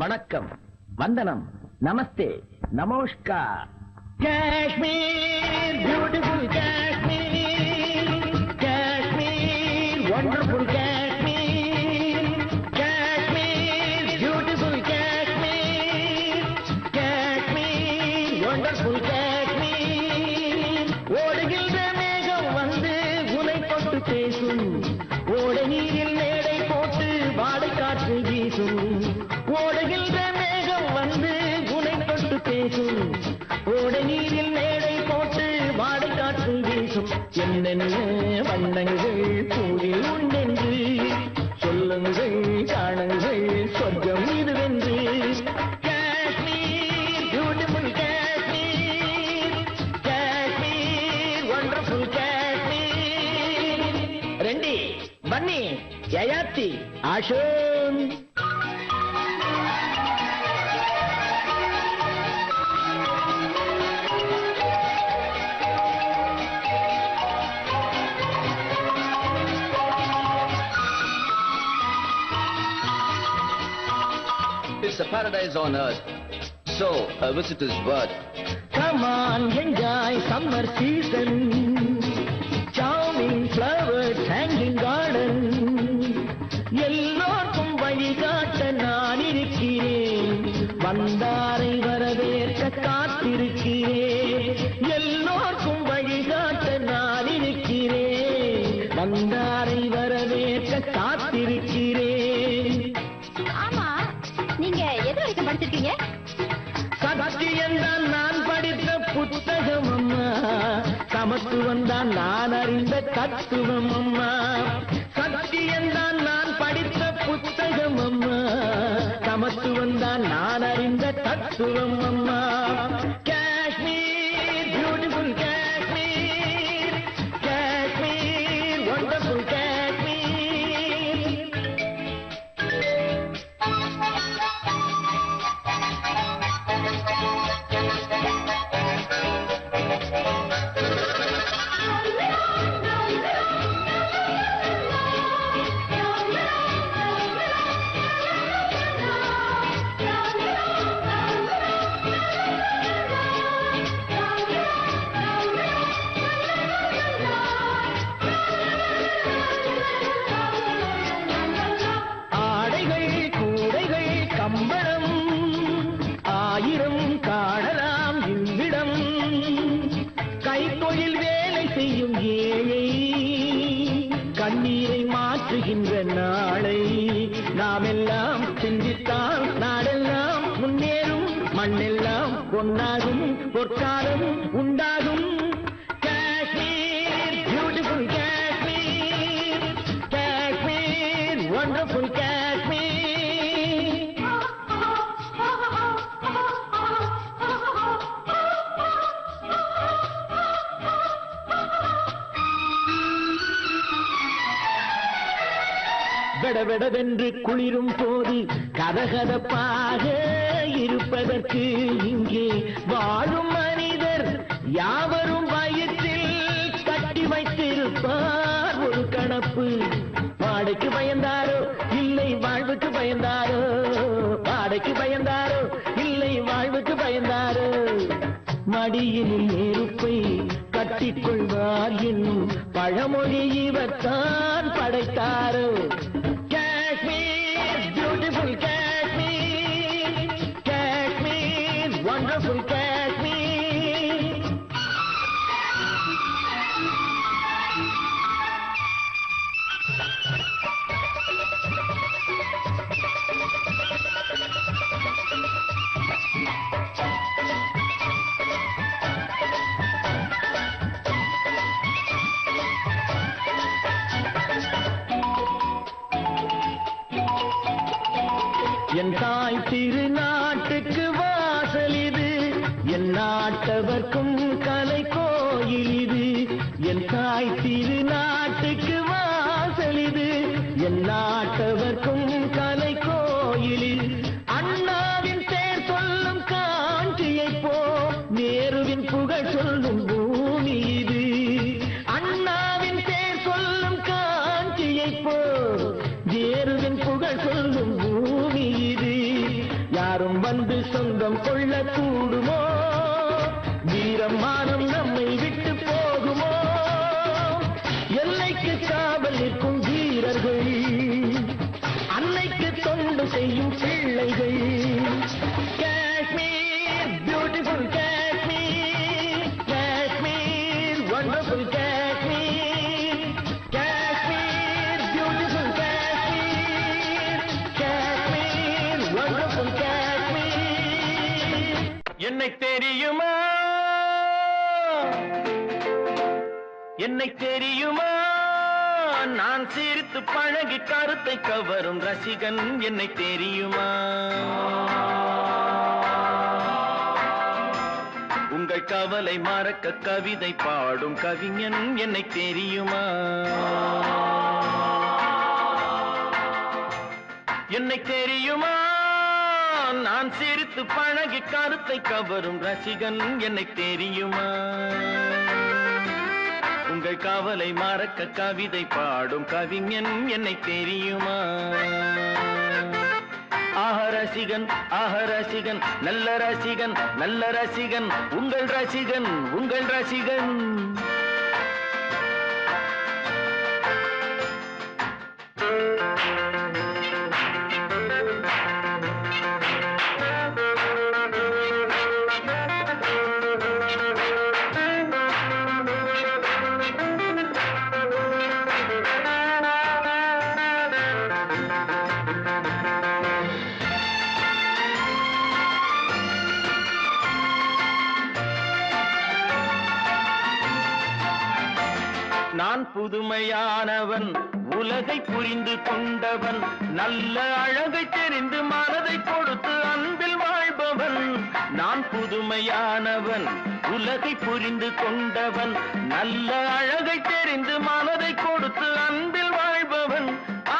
வணக்கம், வந்தனம், நமஸ்தே, நமஸ்கார். Kashmir, beautiful Kashmir, Kashmir, wonderful Kashmir, Kashmir, beautiful Kashmir, Kashmir, wonderful Kashmir. ஓடுகின்ற மேகம் வந்து உனை தொட்டு பேசும், ஓடை நீரில் மேடை போட்டு வாடை காற்று வீசும். ஓடுகின்ற மேகம் வந்து உனை தொட்டு பேசும், ஓடை நீரில் மேடை போட்டு வாடை காற்று வீசும். என்னென்ன வண்ணங்கள் பூவில் உண்டென்று சொல்லுங்கள், காணுங்கள், சொர்க்கம் இதுவென்று. Kashmir, beautiful Kashmir, Kashmir, wonderful Kashmir. ரெண்டி, பன்னி, ஜயாத்தி, ஆஷோன். It's a paradise on earth, so a visitor's word. Come on, enjoy summer season, charming flowers, hanging garden. எல்லோருக்கும் வழிகாட்ட நான் இருக்கிறேன், வந்தாரை வரவேற்க காத்திருக்கிறேன். எல்லோருக்கும் வழிகாட்ட நான் இருக்கிறேன், வந்தாரை வரவேற்க காத்திருக்கிறேன். ஆமா, நீங்க எது வரைக்கும் படிச்சிருக்கீங்க? சத்தியம்தான் நான் படித்த புத்தகம் அம்மா, சமத்துவம் தான் நான் அறிந்த தத்துவம் அம்மா. சத்தியம்தான் நான் படித்த புத்தகம் அம்மா, சமத்துவம் தான் நான் அறிந்த தத்துவம் அம்மா. Kashmir, beautiful Kashmir, Kashmir, wonderful Kashmir. ஆடைகள், கூடைகள், கம்பளம் ஆயிரம் காணலாம் இவ்விடம். கைத்தொழில் வேலை செய்யும் ஏழை கண்ணீரை மாற்றுகின்ற நாளை நாம் எல்லாம் சிந்தித்தால் நாடெல்லாம் முன்னேறும், மண்ணெல்லாம் பொன்னாகும், பொற்காலம் உண்டாகும். Kashmir, beautiful Kashmir, Kashmir, wonderful Kashmir. வெடவெடவென்று குளிரும் போது கதகதப்பாக இருப்பதற்கு இங்கே வாழும் மனிதர் யாவரும் வயிற்றில் கட்டி வைத்திருப்பார் ஒரு கணப்பு. வாடைக்கு பயந்தாரோ இல்லை வாழ்வுக்கு பயந்தாரோ, வாடைக்கு பயந்தாரோ இல்லை வாழ்வுக்கு பயந்தாரோ. மடியினில் நெருப்பை கட்டிக்கொள்வார் என்னும் பழமொழி இவர்தான் படைத்தாரோ. Kashmir, beautiful Kashmir, Kashmir, wonderful Kashmir. என் தாய் திருநாட்டுக்கு வாசல் இது, என் நாட்டவர்க்கும் கலை கோயில் இது. என் தாய் திருநாட்டுக்கு வாசல் இது, என் நாட்டவர்க்கும் கலை கோயில் இது. அண்ணாவின் பேர் சொல்லும் காஞ்சியை போ நேருவின் புகழ் சொல்லும் பூமி இது. அண்ணாவின் பேர் சொல்லும் காஞ்சியை போ நேருவின் புகழ் சொல்லும் பூமி இது. யாரும் வந்து சொந்தம் கொள்ள கூடுமோ? வீரம் மானம் நம்மை விட்டு போகுமோ? எல்லைக்கு காவல் நிற்கும் வீரர்கள், அன்னைக்கு தொண்டு செய்யும் பிள்ளைகள். Kashmir beautiful Kashmir, Kashmir wonderful Kashmir, Kashmir beautiful Kashmir, Kashmir wonderful Kashmir. என்னை தெரியுமா, என்னை தெரியுமா, நான் சிரித்து பழகி கருத்தை கவரும் ரசிகன். என்னை தெரியுமா, உங்கள் கவலை மறக்க கவிதை பாடும் கவிஞன். என்னை தெரியுமா, என்னை தெரியுமா, நான் சிரித்து பழகி கருத்தை கவரும் ரசிகன். என்னை தெரியுமா, உங்கள் கவலை மறக்க கவிதை பாடும் கவிஞன். என்னை தெரியுமா, ஆஹ ரசிகன், ஆஹ ரசிகன், நல்ல ரசிகன், நல்ல ரசிகன், உங்கள் ரசிகன், உங்கள் ரசிகன். நான் புதுமையானவன், உலகை புரிந்து கொண்டவன், நல்ல அழகை தெரிந்து மனதை கொடுத்து அன்பில் வாழ்பவன். நான் புதுமையானவன், உலகை புரிந்து கொண்டவன், நல்ல அழகை தெரிந்து மனதை கொடுத்து அன்பில் வாழ்பவன்.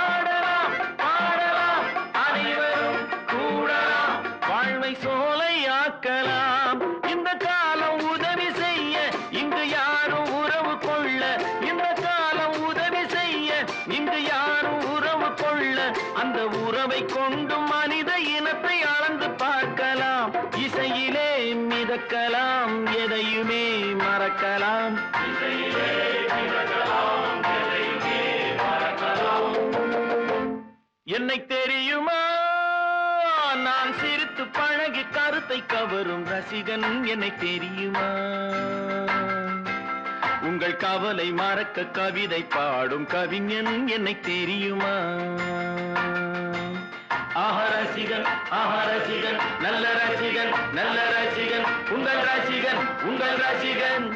ஆடலாம் பாடலாம் அனைவரும் கூடலாம், வாழ்வை சோலையாக்கலாம். இந்த காலம் உதவி செய்ய இங்கு யாரும் உறவு கொள்ள, இந்த காலம் உதவி செய்ய இங்கு யாரும் உறவு கொள்ள. அந்த உறவை கொண்டு மனித இனத்தை அளந்து பார்க்கலாம். இசையிலே மிதக்கலாம், எதையுமே மறக்கலாம். இசையிலே மிதக்கலாம், எதையுமே மறக்கலாம். என்னை தெரியுமா, நான் சிரித்து பழகி கருத்தை கவரும் ரசிகன். என்னை தெரியுமா, உங்கள் கவலை மறக்க கவிதை பாடும் கவிஞன். என்னை தெரியுமா, ஆஹ ரசிகன், ஆஹ ரசிகன், நல்ல ரசிகன், நல்ல ரசிகன், உங்கள் ரசிகன், உங்கள் ரசிகன்.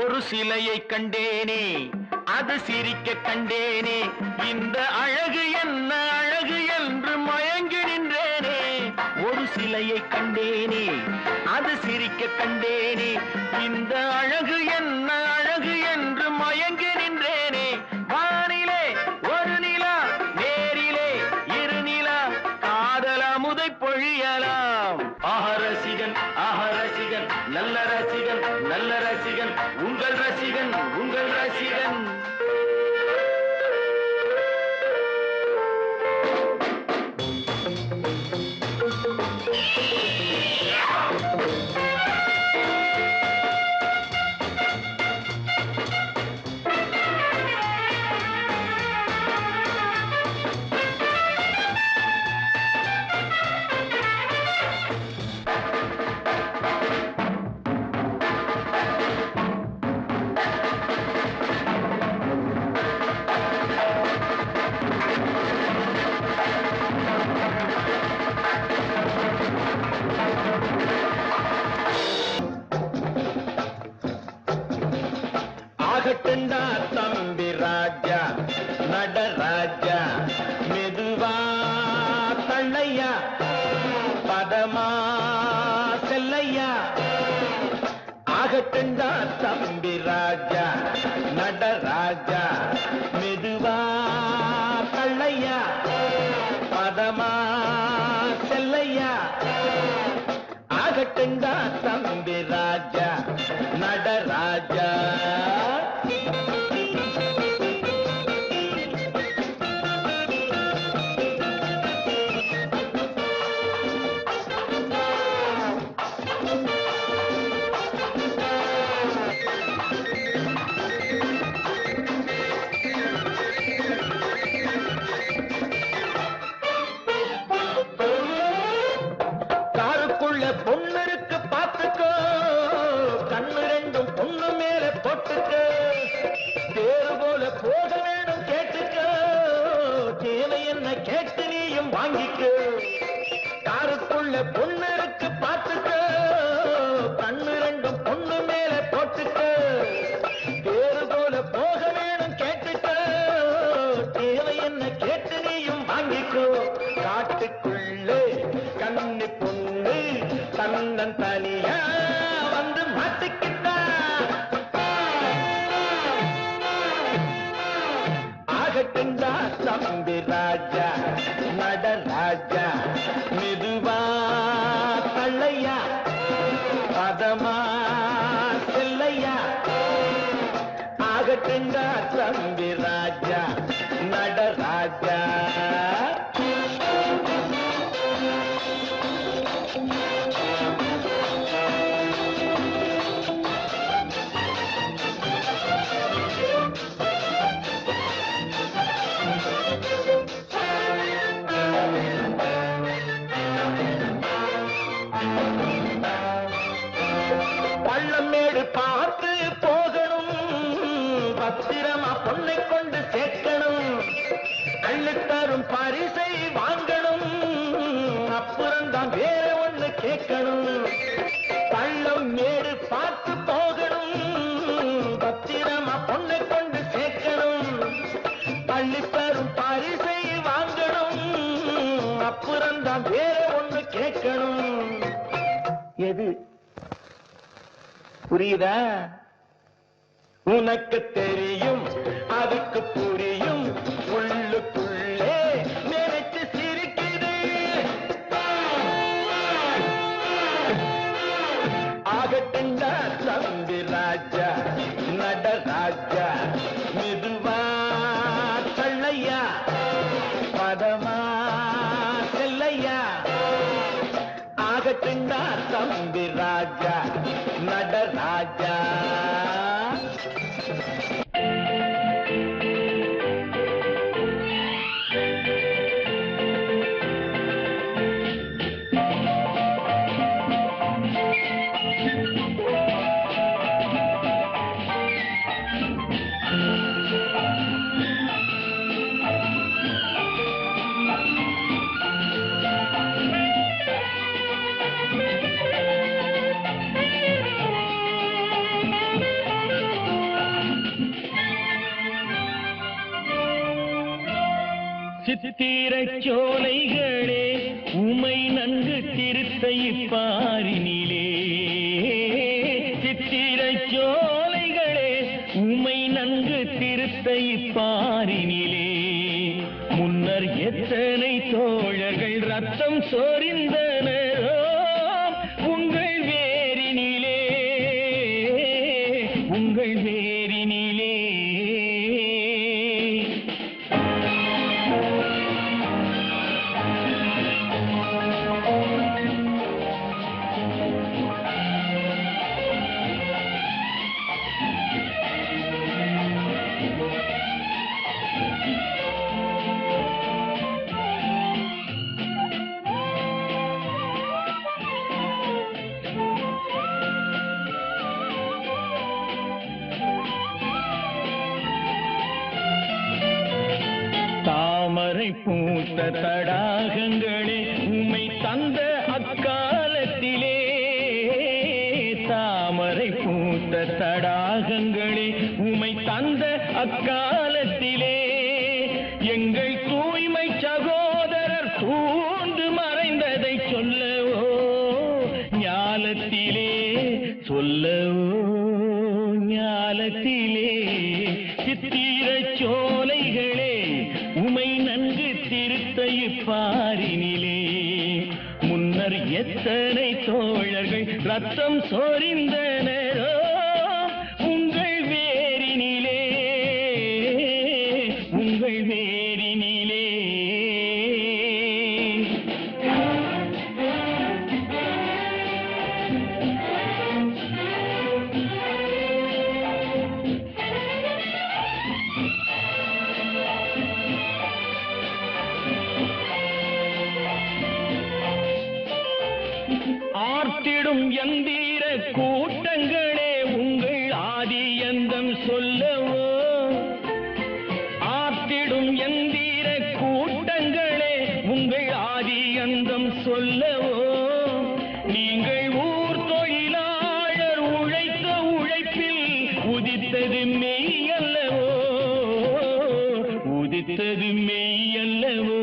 ஒரு சிலையை கண்டேனே, அது சிரிக்க கண்டேனே, இந்த அழகு என்ன அழகு என்று மயங்கி நின்றேனே. ஒரு சிலையை கண்டேனே, அது சிரிக்க கண்டேனே, இந்த அழகு என்ன அழகு என்று மயங்கி நின்றேனே. வானிலே ஒரு நிலா, நேரிலே இரு நிலா, காதல் அமுதை பொழியலாம். ஆஹ ரசிகன், ஆஹ ரசிகன், நல்ல ரசிகன், நல்ல ரசிகன், உங்கள் ரசிகன், உங்கள் ரசிகன். தள்ளையா பதமா செல்லையா ஆகட்டுண்டா தம்பி ராஜா நடராஜா மெதுவா தள்ளையா பதமா செல்லையா ஆகட்டுண்டா தம்பி ராஜா நடராஜா பொண்ணு இருக்கு பாத்துக்கோ கண்ணு ரெண்டும் பொண்ணு மேல போட்டுக்கோ தேறு போல போக வேணும் கேட்டுக்கோ தேவை என்ன கேட்டு நீயும் வாங்கிக்கோ காருக்குள்ள பொண்ணு இருக்கு பாத்துக்கோ கண்ணு ரெண்டும் பொண்ணு மேல போட்டுக்கோ தேறு போல போக வேணும் கேட்டுக்கோ தேவை என்ன கேட்டு நீயும் வாங்கிக்கோ காட்டுக்குள்ளே கண்ணு பொண்ணு தன்னன் தனியா வந்து மாட்டிக்கிட்டா ஆகட்டுண்டா தம்பி ராஜா நடராஜா மெதுவா தள்ளையா பதமா செல்லையா ஆகட்டுண்டா தம்பி ராஜா நடராஜா பள்ளமேடு பார்த்து போகணும் பத்திரமா பொண்ணை கொண்டு சேர்க்கணும் அள்ளித்தரும் பரிசை வாங்கணும் அப்புறம்தான் வேற ஒண்ணு கேட்கணும் பள்ளம் மேடு பார்த்து போகணும் பத்திரமா பொண்ணை கொண்டு சேர்க்கணும் அள்ளித்தரும் பரிசை வாங்கணும் அப்புறம்தான் வேற ஒண்ணு கேட்கணும் எது புரியுதா உனக்கு தெரியும் அதுக்கு புரியும் உள்ளுக்குள்ளே நினைச்சு சிரிக்குது ஆகட்டுண்டா தம்பி ராஜா நடராஜா மெதுவா தள்ளையா பதமா செல்லையா ஆகட்டுண்டா தம்பி ராஜா நடராஜா சித்திரச் சோலைகளே உமை நன்கு திருத்தை பாரினிலே சித்திரச் சோலைகளே உமை நன்கு திருத்தை பாரினிலே முன்னர் எத்தனை தோழர்கள் ரத்தம் சோரிந்தனரோ உங்கள் வேரினிலே உங்கள் வேரினிலே தாமரை பூத்த தடாகங்களே உம்மை தந்த அக்காலத்திலே தாமரை பூத்த தடாகங்களே உம்மை தந்த அக்காலத்திலே எங்கள் தூய்மை சகோதரர் தூண்டு சொல்லவோ ஞாலத்திலே சித்திரச் சோலைகளே உமை நன்கு திருத்தையிப்பாரினிலே முன்னர் எத்தனை தோழர்கள் ரத்தம் சோரிந்தனரோ உங்கள் வேரினிலே உங்கள் வேரினிலே. ஆர்த்திடும் யந்தீர கூட்டங்களே உங்கள் ஆதியந்தம் சொல்லவோ ஆர்த்திடும் யந்தீர கூட்டங்களே உங்கள் ஆதியந்தம் சொல்லவோ நீங்கள் ஊர் தொழிலாளர் உழைத்த உழைப்பில் உதித்தது மெய்யல்லவோ உதித்தது மெய்யல்லவோ.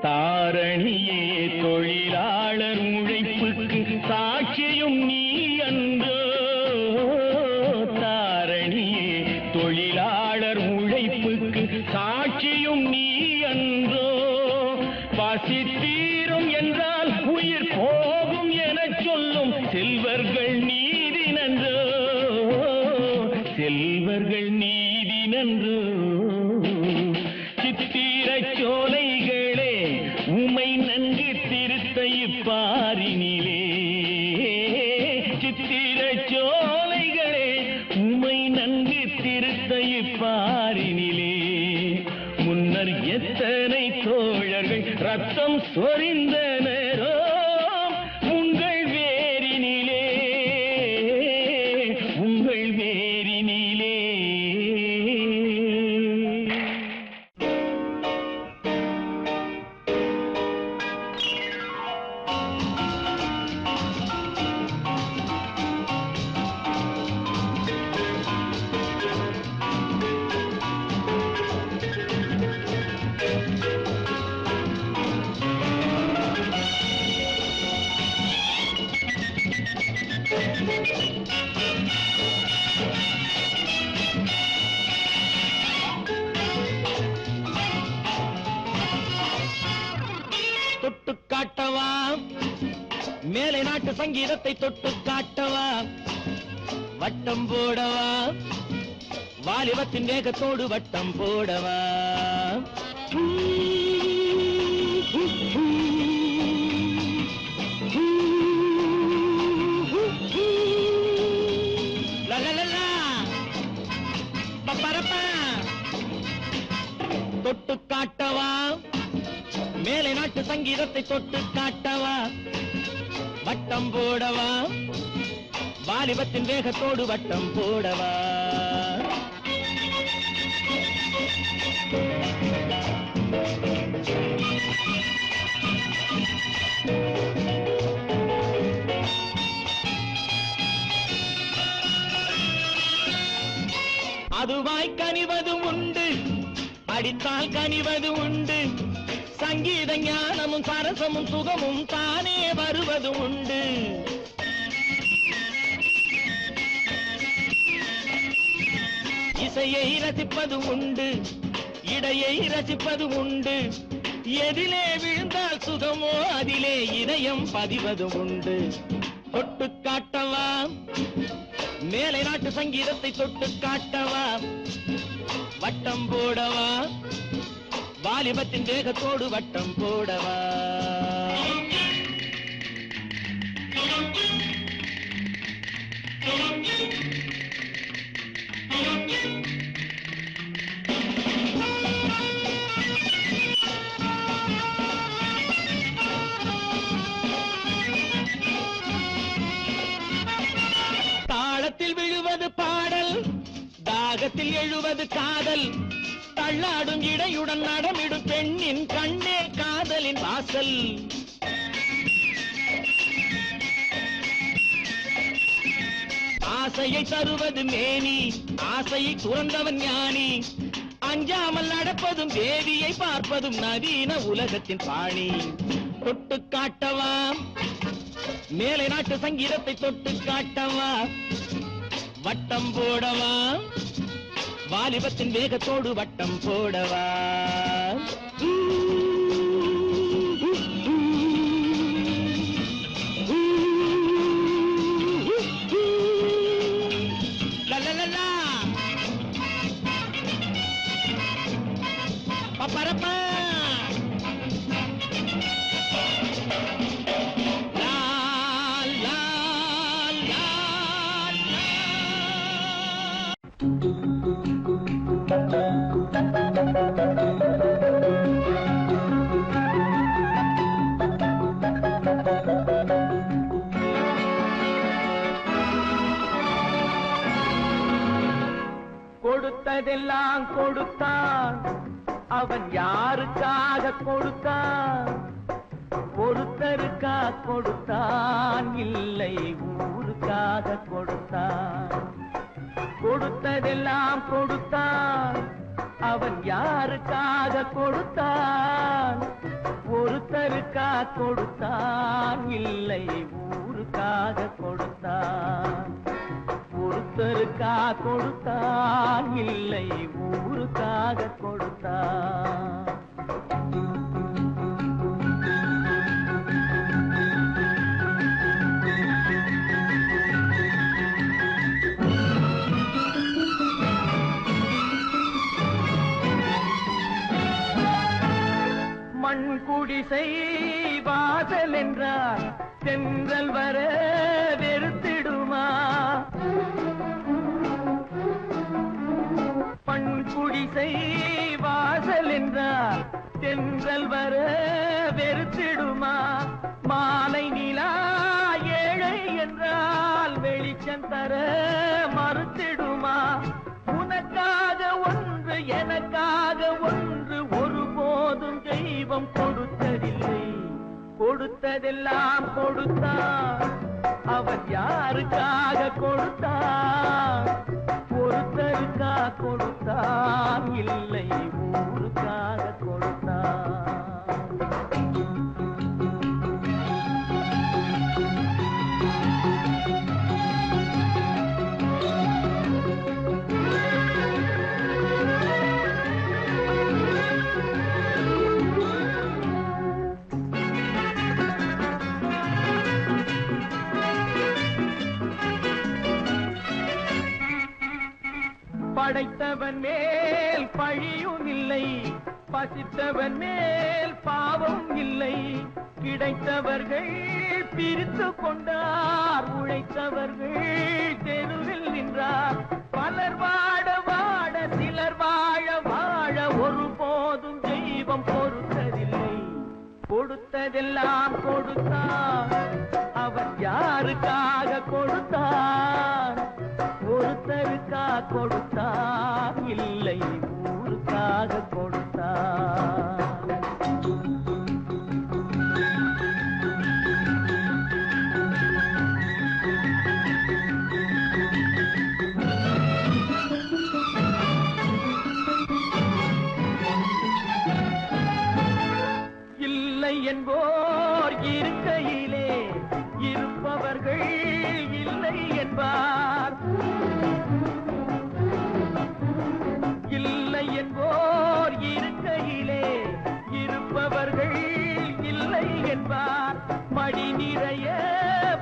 தாரணியே தொழிலாளர் உழைப்புக்கு சாட்சியும் நீ அன்றோ தாரணியே தொழிலாளர் உழைப்புக்கு சாட்சியும் நீ அன்றோ பசி தீரும் என்றால் உயிர் போகும் எனச் சொல்லும் செல்வர்கள் நீதி நன்றோ செல்வர்கள் நீதி நன்றோ. சித்திரச் சோலைகளே உமை நன்கு திருத்தையிப்பாரினிலே சித்திரச் சோலைகளே உமை நன்கு திருத்தையிப்பாரினிலே முன்னர் எத்தனை தோழர்கள் ரத்தம் சொரிந்தனரோ உங்கள் வேரினிலே உங்கள் வேரினிலே. தொட்டு காட்டவா மேலை நாட்டு சங்கீதத்தை தொட்டு காட்டவா வட்டம் போடவா வாலிபத்தின் வேகத்தோடு வட்டம் போடவா. தொட்டு காட்டவா மேலை நாட்டு சங்கீதத்தை தொட்டு காட்டவா வட்டம் போடவா வாலிபத்தின் வேகத்தோடு வட்டம் போடவா. அதுவாய் கனிவது உண்டு அடித்தால் கனிவது உண்டு சங்கீத ஞானமும் சரசமும் சுகமும் தானே வருவது உண்டு. இசையை ரசிப்பது உண்டு இடையை ரசிப்பது உண்டு எதிலே விழுந்தால் சுகமோ அதிலே இதயம் பதிவது உண்டு. தொட்டு காட்டவா மேலை நாட்டு சங்கீதத்தை தொட்டு காட்டவா வட்டம் போடவா வாலிபத்தின் வேகத்தோடு வட்டம் போடவா. தாளத்தில் விழுவது பாடல் தாகத்தில் எழுவது காதல் தள்ளாடும் இடையுடன் நடமிடும் பெண்ணின் கண்ணே காதலின் உலகத்தின் வாசல். ஆசையை தருவது மேனி, ஆசையை துறந்தவன் ஞானி. அஞ்சாமல் நடப்பதும் தேவியை பார்ப்பதும் நவீன உலகத்தின் பாணி. தொட்டு காட்டவா மேலை நாட்டு சங்கீதத்தை, தொட்டு காட்டவா வட்டம் போடவா வாலிபத்தின் வேகத்தோடு வட்டம் போடவா. பரப்பா கொடுத்ததெல்லாம் கொடுத்தான், அவன் யாருக்காக கொடுத்தான்? ஒருத்தருக்கா கொடுத்தான், இல்லை ஊருக்காக கொடுத்தான். கொடுத்ததெல்லாம் கொடுத்தான், அவன் யாருக்காக கொடுத்தான்? ஒருத்தருக்கா கொடுத்தான், இல்லை ஊருக்காக கொடுத்தான். ஒருத்தருக்கா கொடுத்தான், இல்லை ஊருக்காக கொடுத்தான். மண் குடிசை வாசல் என்றார் தென்றல் வர வெறுத்திடுமா? மண் குடிசை வாசல் என்றார் தென்றல் வர வெறுத்திடுமா? மாலை நிலா ஏழை என்றால் வெளிச்சம் தர மறுத்திடுமா? உனக்காக ஒன்று எனக்காக ஒன்று ஒருபோதும் தெய்வம் கொடுத்ததில்லை. கொடுத்ததெல்லாம் கொடுத்தான், அவன் யாருக்காக கொடுத்தான்? ஒருத்தருக்கா கொடுத்தான், இல்லை ஊருக்காக கொடுத்தான். படைத்தவன் மேல் பழியும் இல்லை, பசித்தவன் மேல் பாவம் இல்லை. கிடைத்தவர்கள் பிரித்து கொண்டார், உழைத்தவர்கள் தெருவில் நின்றார். பலர் வாட வாட சிலர் வாழ வாழ ஒருபோதும் தெய்வம் பொறுத்ததில்லை. கொடுத்ததெல்லாம் கொடுத்தான், அவன் யாருக்காக கொடுத்தான்? ஒருத்தருக்கா கொடுத்தான், இல்லை ஊருக்காக கொடுத்தான். இல்லை என்போர் இருக்கையிலே இருப்பவர்கள் இல்லை என்பார். இல்லை என்போர் இருக்கையிலே இருப்பவர்கள் இல்லை என்பார். மடி நிறைய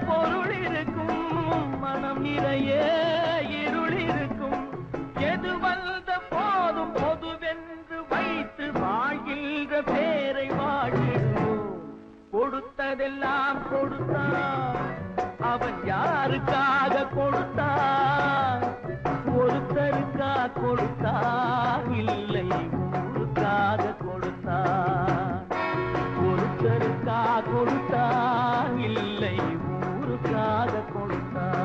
பொருள் இருக்கும், மனம் நிறைய இருள் இருக்கும். எது வந்த போதும் பொதுவென்று வைத்து வாழ்கின்ற பேரை வாழ்கிறோம். கொடுத்ததெல்லாம் கொடுத்தான், அவன் யாருக்காக கொடுத்தான்? ஒருத்தருக்கா கொடுத்தான், இல்லை ஊருக்காக கொடுத்தான். ஒருத்தருக்கா கொடுத்தான், இல்லை ஊருக்காக கொடுத்தான்.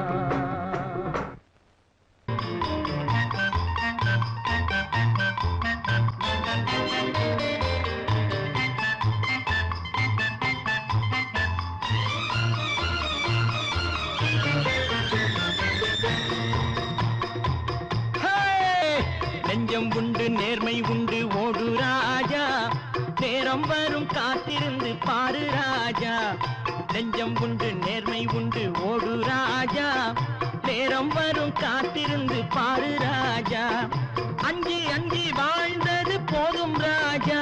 உண்டு நேர்மை உண்டு ஓடு ராஜா நேரம் வரும் காத்திருந்து பாரு ராஜா நெஞ்சம் உண்டு நேர்மை உண்டு ஓடு ராஜா நேரம் வரும் காத்திருந்து பாரு ராஜா அஞ்சி அஞ்சி வாழ்ந்தது போதும் ராஜா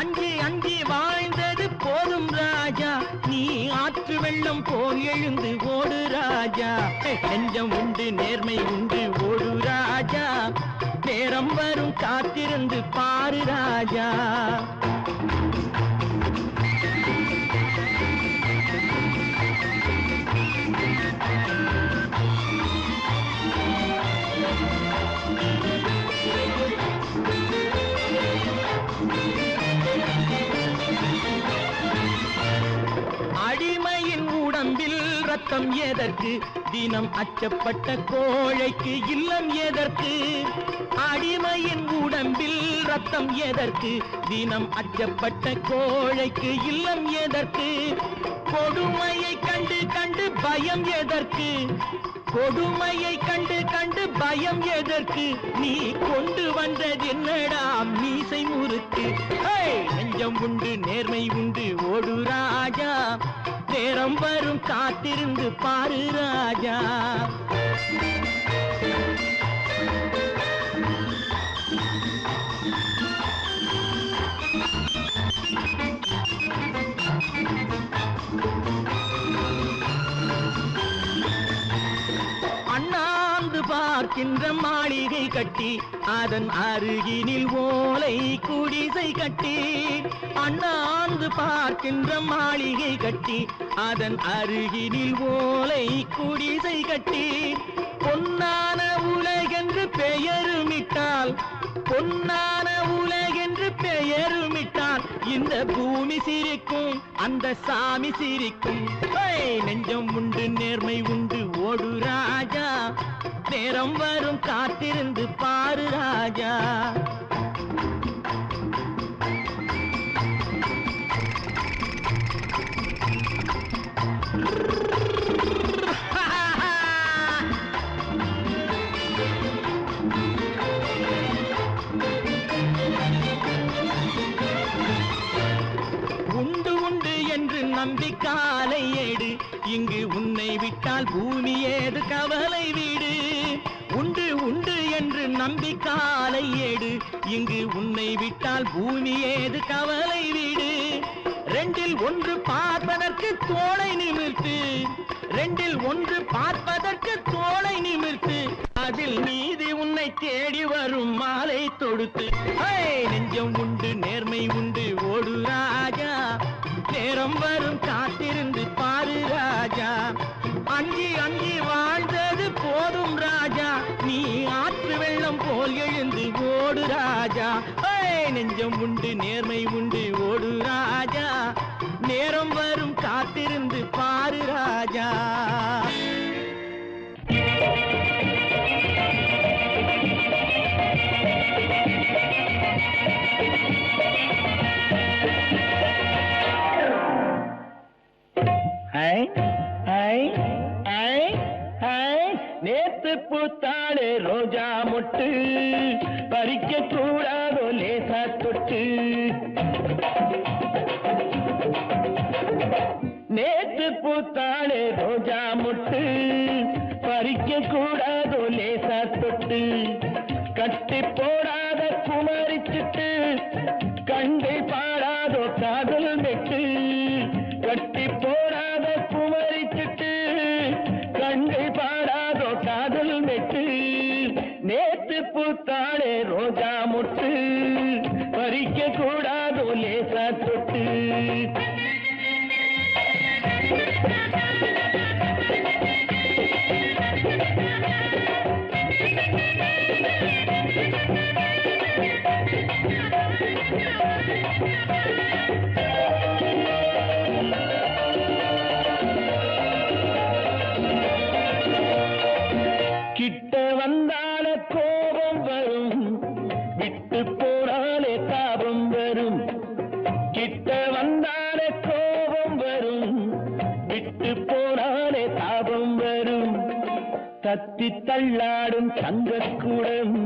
அஞ்சி அஞ்சி வாழ்ந்தது போதும் ராஜா நீ ஆற்று வெள்ளம் போல் எழுந்து ஓடு ராஜா நெஞ்சம் உண்டு நேர்மை உண்டு ஓடு ராஜா நேரம் வரும் காத்திருந்து பாரு ராஜா அடிமையின் உடம்பில் ரத்தம் எதற்கு தினம் அச்சப்பட்ட கோழைக்கு இல்லம் எதற்கு அடிமையின் உடம்பில் ரத்தம் எதற்கு தினம் அச்சப்பட்ட கோழைக்கு இல்லம் எதற்கு கொடுமையை கண்டு கண்டு பயம் எதற்கு கொடுமையை கண்டு கண்டு பயம் எதற்கு நீ கொண்டு வந்தது என்னடா மீசை முறுக்கு நெஞ்சம் உண்டு நேர்மை உண்டு ஓடு ராஜா நேரம் வரும் காத்திருந்து பாரு ராஜா அண்ணாந்து பார்க்கின்ற மாளிகை கட்டி அதன் அருகினில் ஓலை குடிசை கட்டி அண்ணாந்து பார்க்கின்ற மாளிகை கட்டி அதன் அருகினில் ஓலை குடிசை கட்டி பொன்னான உலகென்று பெயருமிட்டால் பொன்னான உலகென்று பெயருமிட்டால் இந்த பூமி சிரிக்கும் அந்த சாமி சிரிக்கும் நெஞ்சம் உண்டு நேர்மை உண்டு ஓடு ராஜா நேரம் வரும் காத்திருந்து பாரு ராஜா உண்டு உண்டு என்று நம்பி காலை ஏடு இங்கு உன்னை விட்டால் பூமி ஏது கவலை வீடு உண்டு உண்டு என்று நம்பி காலை ஏடு இங்கு உன்னை விட்டால் பூமி ஏது கவலை வீடு ரெண்டில் ஒன்று பார்ப்பதற்கு தோளை நிமிர்த்து ரெண்டில் ஒன்று பார்ப்பதற்கு தோளை நிமிர்த்து அதில் நீதி உன்னை தேடி வரும் மாலை தொடுத்து நெஞ்சம் உண்டு நேர்மை உண்டு ஓடு ராஜா நேரம் வரும் காத்திருந்து பாரு ராஜா அஞ்சி அஞ்சி வாழ்ந்தது போதும் ராஜா நீ ஆற்று வெள்ளம் போல் எழுந்து ஓடு ராஜா நெஞ்சம் உண்டு நேர்மை உண்டு ஓடு ராஜா நேரம் வரும் காத்திருந்து பாரு ராஜா நேத்து பூத்தாளே ரோஜா மொட்டு பறிக்க கூடாதோ லேசா தொட்டு நேத்து பூத்தாளே ரோஜா மொட்டு பறிக்க கூடாதோ லேசா தொட்டு கட்டி போடாத குமரிச்சிட்டு கண்டை பாடாதோ காதல் மெட்டு கட்டி போடாத குமரிச்சிட்டு கண்டை பாடாதோ காதல் மெட்டு நேத்து பூத்தாளே ரோஜா மொட்டு பறிக்க கூடாதோ லேசா தொட்டு கிட்ட வந்தால கோபம் வரும் விட்டு போனாலே தாபம் வரும் கிட்ட வந்தாலே கோபம் வரும் விட்டு போனாலே தாபம் வரும் தத்தி தள்ளாடும் தங்கக்கூடம்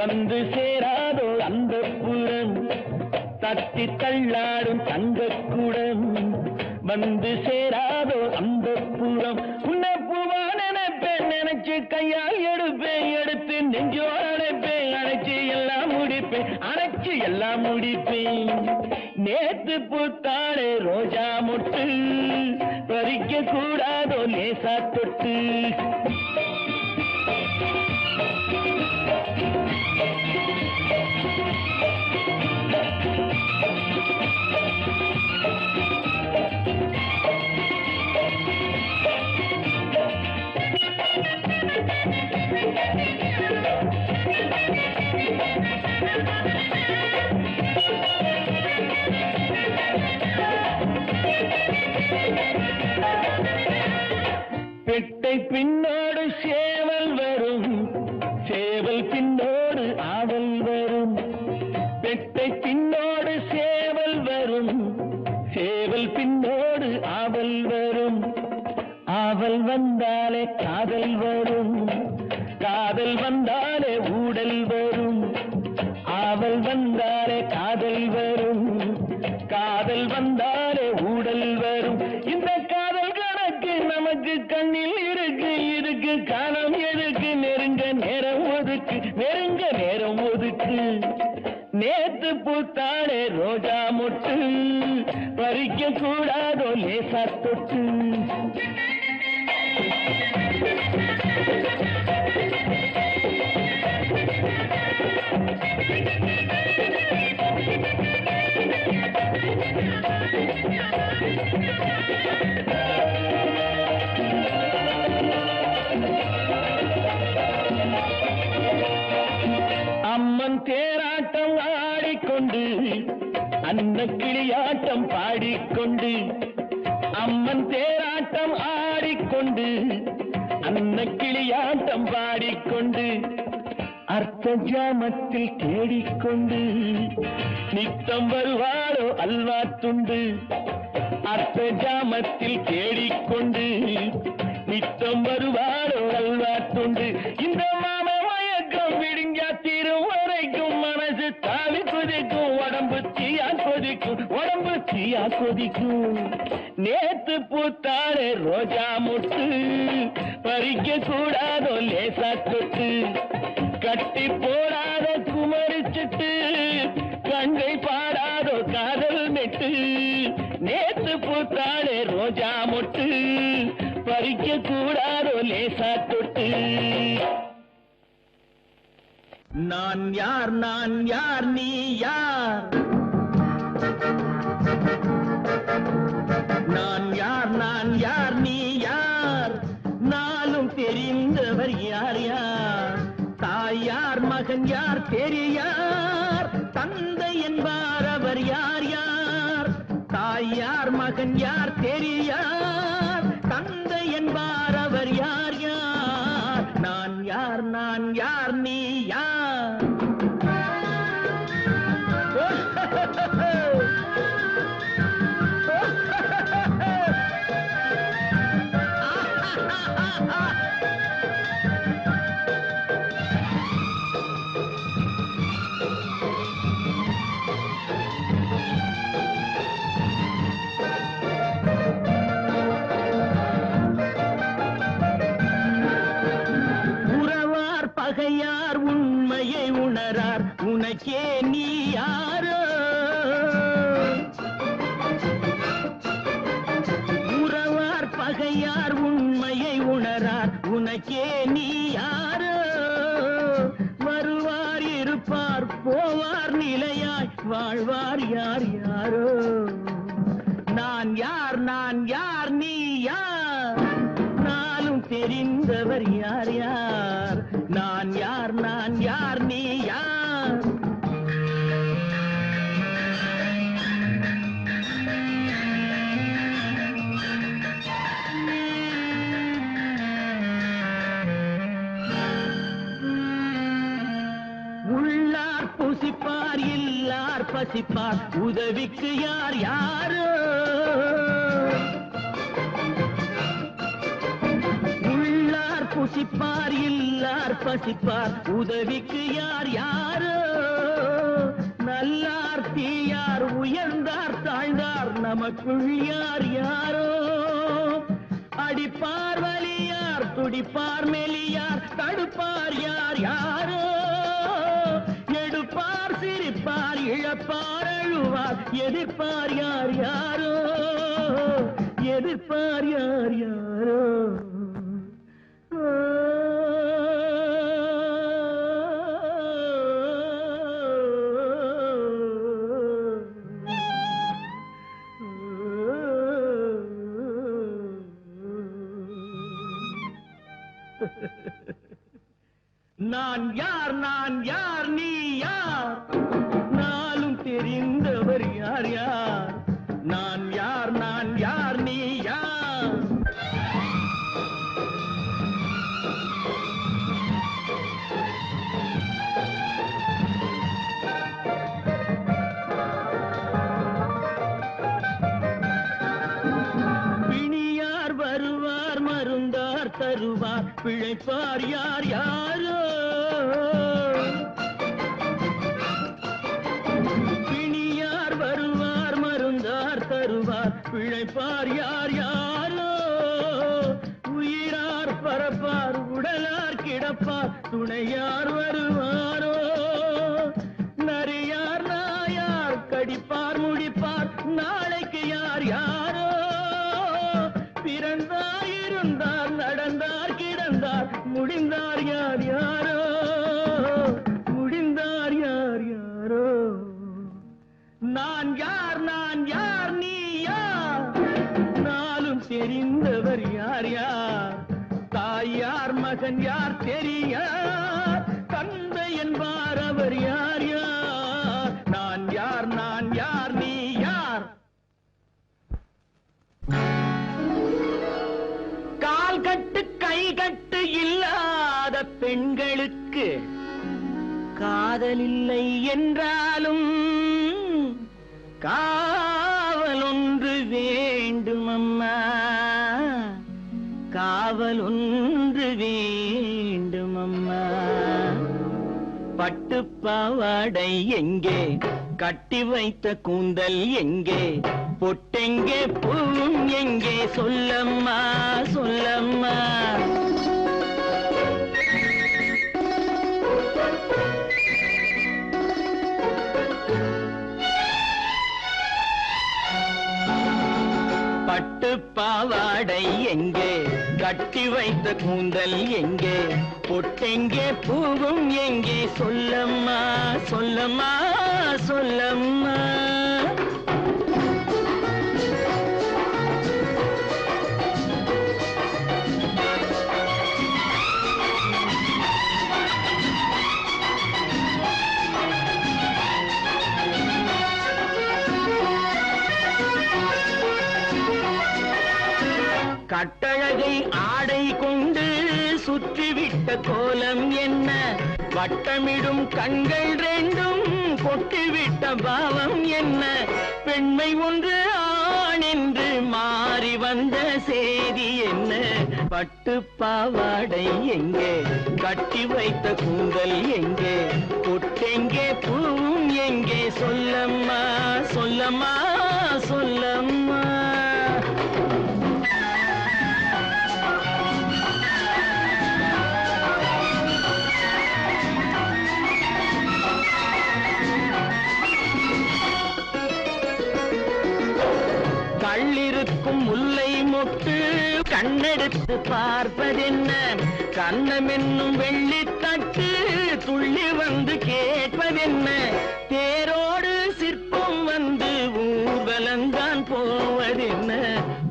வந்து சேராதோ அந்த புறம் தட்டி தள்ளாடும் தங்கக்குடம் வந்து சேராதோ அந்த புறம் உன்னை பூவா நினைப்பேன் நினைச்சு கையால் எடுப்பேன் எடுத்து நெஞ்சோடு அணைப்பேன் அணைச்சு எல்லாம் முடிப்பேன் அணைச்சு எல்லாம் முடிப்பேன் நேத்து பூத்தாளே ரோஜா மொட்டு பறிக்க கூடாதோ லேசா தொட்டு பெட்டை பின்னோடு சேவல் வரும் சேவல் பின்னோடு ஆவல் வரும் பெட்டை பின்னோடு சேவல் வரும் சேவல் பின்னோடு ஆவல் வரும் ஆவல் வந்தாலே காதல் வரும் காதல் வந்தாலே ஊடல் வரும் ஆவல் வந்தாலே காதல் வரும் காதல் வந்தாலே ஊடல் வரும் இந்த காதல் கணக்கு நமக்கு கண்ணில் இருக்கு இருக்கு காலம் எதுக்கு நெருங்க நேரம் ஒதுக்கு நெருங்க நேரம் ஒதுக்கு நேத்து பூத்தாளே ரோஜா மொட்டு பறிக்க கூடாதோ லேசா தொட்டு அம்மன் தேராட்டம் ஆடிக்கொண்டு அன்னக்கிளியாட்டம் பாடிக்கொண்டு அம்மன் தேராட்டம் ஆடிக்கொண்டு அன்னக்கிளியாட்டம் பாடிக்கொண்டு அர்த்த ஜாமத்தில் தேடிக்கொண்டு நித்தம் வருவாளோ அல்வா துண்டு அர்த்த ஜாமத்தில் தேடிக்கொண்டு நித்தம் வருவாளோ அல்வா துண்டு இந்த மாம மயக்கம் விடுங்கா தீரும் வரைக்கும் மனசு தாவி கொதிக்கும் உடம்பு தீயா கொதிக்கும் உடம்பு தீயா கொதிக்கும் நேத்து பூத்தாளே ரோஜா மொட்டு பறிக்க கூடாதோ லேசா தொட்டு கட்டி போடாத குமரிச்சிட்டு கங்கை பாடாதோ காதல் மெட்டு நேத்து பூத்தாளே ரோஜா மொட்டு பறிக்க கூடாதோ லேசா தொட்டு நான் யார் நீ யார் நான் யார் நீ யார் நாளும் தெரிந்தவர் யார் யார் தாயார் மகன் யார் தெரியார் தந்தை என்பார் அவர் யார் யார் தாயார் மகன் யார் தெரியார் தந்தை என்பார் அவர் யார் யார் நான் யார் நீ யார் பகையார் உண்மையை உணரார் உனக்கே நீ யாரோ உறவார் பகையார் உண்மையை உணரார் உனக்கே நீ யாரோ வருவார் இருப்பார் போவார் நிலையாய் வாழ்வார் யார் யாரோ நான் யார் நீ யார் நாளும் தெரிந்தவர் யார் யார் நான் யார் நீ யார் உள்ளார் புசிப்பார் இல்லார் பசிப்பார் உதவிக்கு யார் யாரோ பூசிப்பார் இல்லார் பசிப்பார் உதவிக்கு யார் யாரோ நல்லார் தீயார் உயர்ந்தார் தாழ்ந்தார் நமக்குள் யார் யாரோ அடிப்பார் வலியார் துடிப்பார் மெலியார் தடுப்பார் யார் யாரோ எடுப்பார் சிரிப்பார் இழப்பார் அழுவார் எதிர்ப்பார் யார் யாரோ எதிர்ப்பார் யார் யாரோ நான் யார் நீ யார் நாளும் தெரிந்தவர் யார் யார் நான் யார் நீ யார் பிணியார் வருவார் மருந்தார் தருவார் பிழைப்பார் யார் யாரோ பிணியார் வருவார் மருந்தார் தருவார் பிழைப்பார் யார் யாரோ உயிரார் பரப்பார் உடலார் கிடப்பார் துணையார் வருவாரோ நரியார் நாயார் கடிப்பார் முடிப்பார் நாளைக்கு யார் யாரோ பிறந்தார் இருந்தார் நடந்தார் கிடந்தார் முடிந்தார் யார் யாரோ முடிந்தார் யார் யாரோ நான் யார் நீ யார் நாளும் தெரிந்தவர் யார் யார் தாய் யார் மகன் யார் தெரியார் தந்தை என்பார் அவர் யார் யார் நான் யார் நீ யார் கால் கட்டு கை கட்டு இல்லாத பெண்களுக்கு காதல் இல்லை என்றாலும் காவல் ஒன்று வேண்டும் அம்மா காவல் ஒன்று வேண்டும் அம்மா பட்டு பாவாடை எங்கே கட்டி வைத்த கூந்தல் எங்கே பொட்டெங்கே பூவும் எங்கே சொல்லம்மா சொல்லம்மா பட்டு பாவாடை எங்கே கட்டி வைத்த கூந்தல் எங்கே பொட்டெங்கே பூவும் எங்கே சொல்லம்மா சொல்லம்மா சொல்லம்மா கட்டழகை ஆடை கொண்டு சுற்றிவிட்ட கோலம் என்ன வட்டமிடும் கண்கள் ரெண்டும் கொட்டிவிட்ட பாவம் என்ன பெண்மை ஒன்று ஆண் என்று மாறி வந்த செய்தி என்ன பட்டு பாவாடை எங்கே கட்டி வைத்த கூந்தல் எங்கே பொட்டெங்கே பூவும் எங்கே சொல்லம்மா சொல்லம்மா சொல்லம்மா கள்ளிருக்கும் முல்லை மொட்டு கண்ணெடுத்து பார்ப்பதென்ன கண்ணம் என்னும் வெள்ளித்தட்டு துள்ளி வந்து கேட்பதென்ன தேரோடு சிற்பம் வந்து ஊர்வலந்தான் போவதென்ன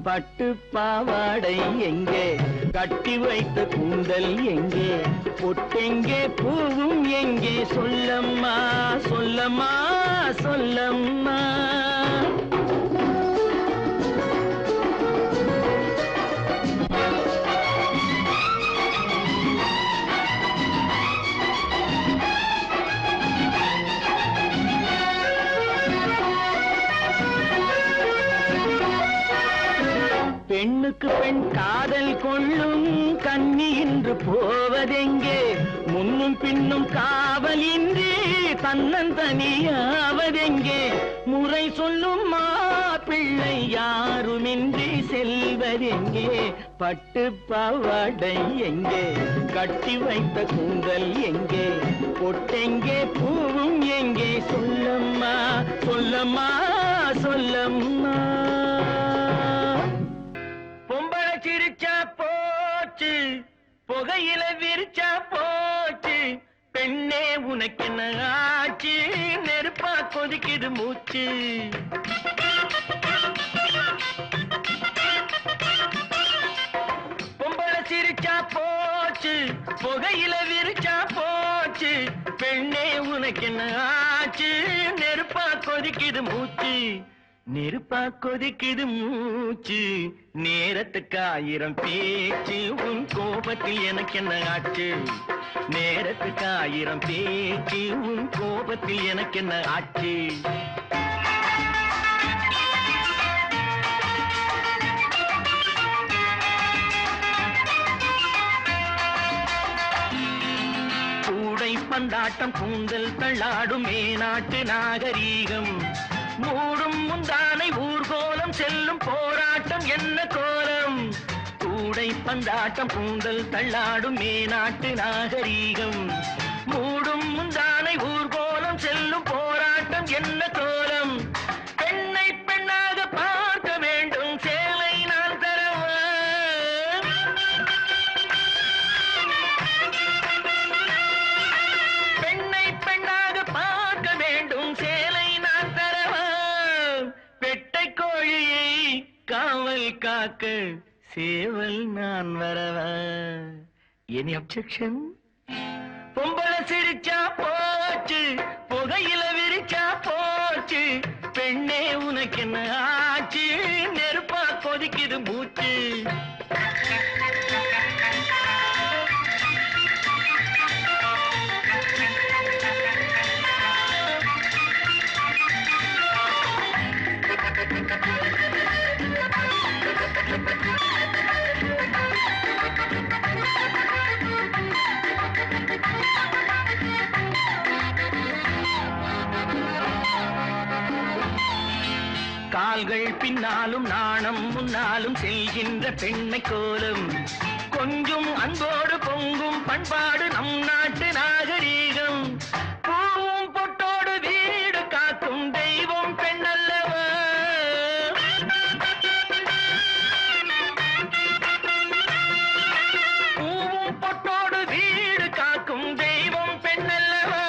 பட்டு பாவாடை எங்கே கட்டி வைத்த கூந்தல் எங்கே பொட்டெங்கே பூவும் எங்கே சொல்லம்மா சொல்லம்மா சொல்லம்மா பெண்ணுக்கு பெண் காதல் கொள்ளும் கன்னி இன்று போவதெங்கே முன்னும் பின்னும் காவலின்றி தன்னந்தனியாவதெங்கே முறை சொல்லும் மாப்பிள்ளை யாருமின்றி செல்வதெங்கே பட்டு பாவாடை எங்கே கட்டி வைத்த கூந்தல் எங்கே பொட்டெங்கே பூவும் எங்கே சொல்லம்மா சொல்லம்மா சொல்லம்மா பொம்பளை சிரிச்சா போச்சு புகையில விரிச்சா போச்சு பெண்ணே உனக்கு என்ன ஆச்சு நெருப்பா கொதிக்குது மூச்சு பொம்பளை சிரிச்சா போச்சு புகையில விரிச்சா போச்சு பெண்ணே உனக்கு என்ன ஆச்சு நெருப்பா கொதிக்குது மூச்சு நெருப்பா கொதிக்குது மூச்சு நேரத்துக்கு 1000 பேச்சு உன் கோபத்தில் எனக்கு என்ன ஆச்சு நேரத்துக்கு 1000 பேச்சு உன் கோபத்தில் எனக்கு என்ன ஆச்சு கூடை பந்தாட்டம் கூந்தல் தள்ளாடும் மேநாட்டு நாகரீகம் மூடும் முந்தானை ஊர்கோலம் செல்லும் போராட்டம் என்ன கோலம் கூடை பந்தாட்டம் கூந்தல் தள்ளாடும் மேநாட்டு நாகரீகம் மூடும் முந்தானை ஊர்கோலம் செல்லும் போராட்டம் என்ன கோலம் பெண்ணை பெண்ணாக பார்க்க வேண்டும் சேலை நான் தரவா பெண்ணை பெண்ணாக பார்க்க வேண்டும் சேலை நான் தரவா பெட்டை கோழியை காவல் காக்க சேவல் நான் வரவா எனி அப்செக்ஷன் பொம்பளை சிரிச்சா போச்சு புகையில விரிச்சா போச்சு பெண்ணே உனக்கு என்ன ஆச்சு நெருப்பா கொதிக்குது மூச்சு கால்கள் பின்னாலும் நாணம் முன்னாலும் செல்கின்ற பெண்ணை கோலம் கொஞ்சம் அன்போடு பொங்கும் பண்பாடு நம் நாட்டு நாகரீகம் பூவும் பொட்டோடு வீடு காக்கும் தெய்வம் பெண்ணல்லவா பூவும் பொட்டோடு வீடு காக்கும் தெய்வம் பெண்ணல்லவா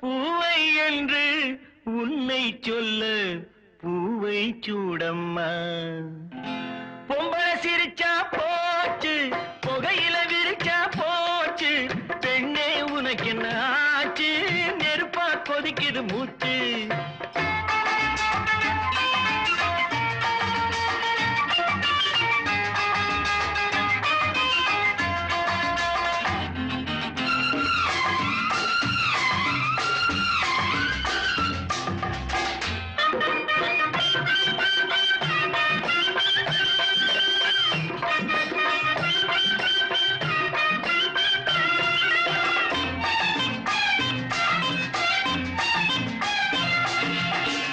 பூவை என்று உன்னை சொல்ல பூவை சூடம்மா பொம்பளை சிரிச்சா போச்சு புகையில விரிச்சா போச்சு பெண்ணே உனக்கு என்ன ஆச்சு நெருப்பா கொதிக்குது மூச்சு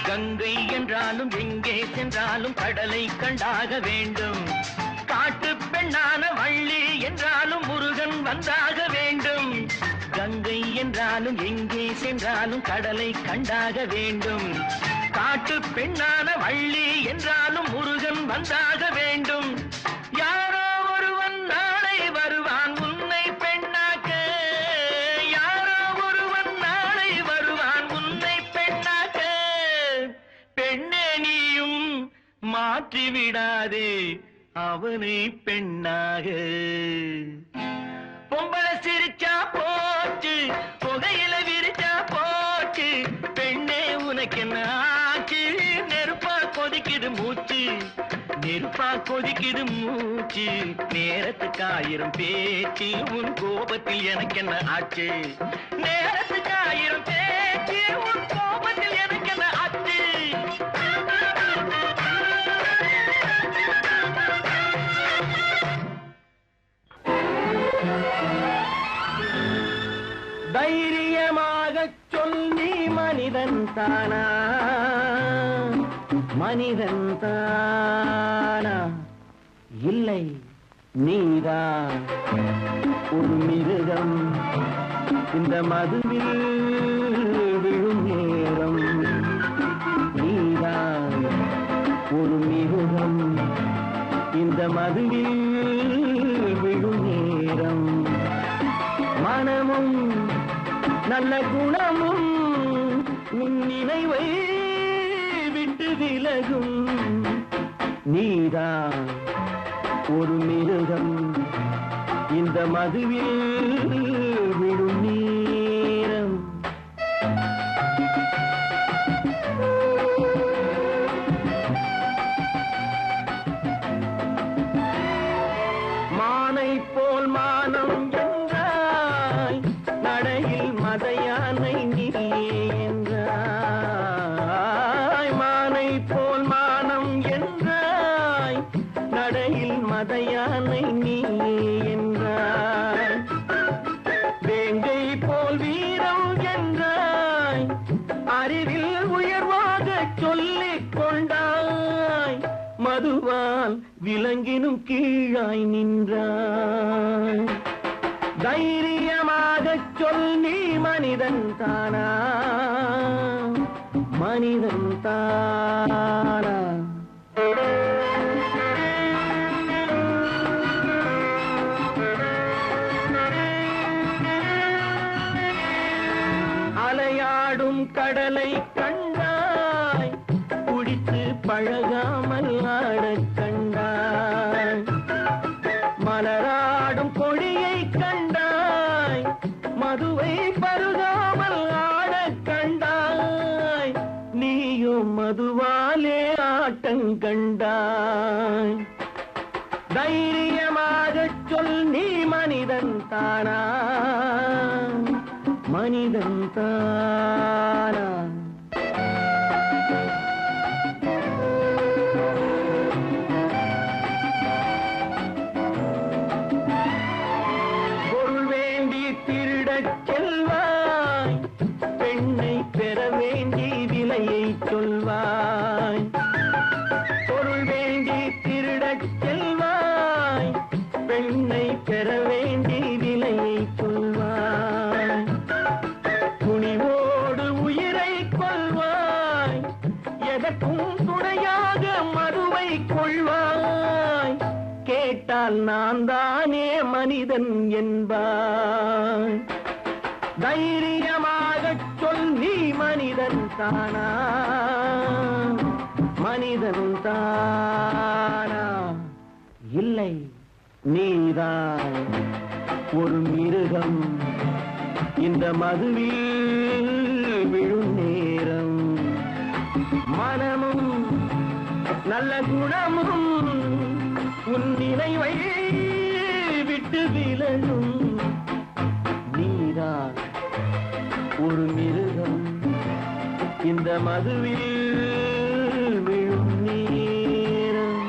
கங்கை என்றாலும் எங்கே சென்றாலும் கடலை கண்டாக வேண்டும் காட்டு பெண்ணான வள்ளி என்றாலும் முருகன் வந்தாக வேண்டும் கங்கை என்றாலும் எங்கே சென்றாலும் கடலை கண்டாக வேண்டும் காட்டு பெண்ணான வள்ளி என்றாலும் முருகன் வந்தாக வேண்டும் யாரோ ஒருவன் நாளை வருவான் உன்னை பெண்ணாக்க யாரோ ஒருவன் நாளை வருவான் உன்னை பெண்ணாக்க பெண்ணே நீயும் மாற்றி விடாதே அவனை பெண்ணாக பொம்பளை சிரிச்சா போச்சு புகையில விரிச்சா போச்சு பெண்ணே உனக்கு என்ன ஆச்சு நெருப்பா கொதிக்குது மூச்சு நெருப்பா கொதிக்குது மூச்சு நேரத்துக்கு 1000 பேச்சு உன் கோபத்தில் எனக்கு என்ன ஆச்சு நேரத்துக்கு 1000 பேச்சு உன் கோபத்தில் எனக்கு என்ன ஆச்சு நீ மனிதன் தானா மனிதன் தானா இல்லை நீதான் ஒரு மிருகம் இந்த மதுவில் விழும் நேரம் நீதான் ஒரு மிருகம் இந்த மதுவில் விழும் நேரம் மனமும் நல்ல குணமும் உன் நினைவை விட்டு விலகும் நீதான் ஒரு மிருகம் இந்த மதுவில் விழும் நேரம் மானை போல் மானம் என்றாய் நடையில் மதையானை நீ என்றாய் மானை போல் மானம் என்றாய் நடையில் மதையானை நீ என்றாய் வேங்கை போல் வீரம் என்றாய் அறிவில் உயர்வாக சொல்லிக் கொண்டாய் மதுவால் விலங்கினும் கீழாய் நின்றாய் தைரியமாகச் சொல் நீ மனிதன் தானா மனிதன் தானா அலையாடும் கடலை கண்டாய் குடித்து பழகாமல் ஆடக் கண்டாய் மலராடும் கொடியை கண்டாய் மதுவை பருகாமல் ஆடக் கண்டாய் நீயும் மதுவாலே ஆட்டங்கண்டாய் தைரியமாகச் சொல் நீ மனிதன் தானா மனிதன் தானா பொருள் வேண்டி திருடச் செல்வாய் பெண்ணை பெற வேண்டி விலையை சொல்வாய் பொருள் வேண்டி திருடச் செல்வாய் பெண்ணை பெற வேண்டி விலையை சொல்வாய் துணிவோடு உயிரை கொள்வாய் எதற்கும் துணையாக மதுவை கொள்வாய் கேட்டால் நான் தானே மனிதன் என்பாய் தைரியமாகச் சொல் நீ மனிதன் தானா மனிதன் தானா இல்லை நீதான் ஒரு மிருகம் இந்த மதுவில் விழும் நேரம் மனமும் நல்ல குணமும் உன் நினைவை விட்டு விலகும் நீதான் ஒரு மிருகம் இந்த மதுவில் விழும் நேரம்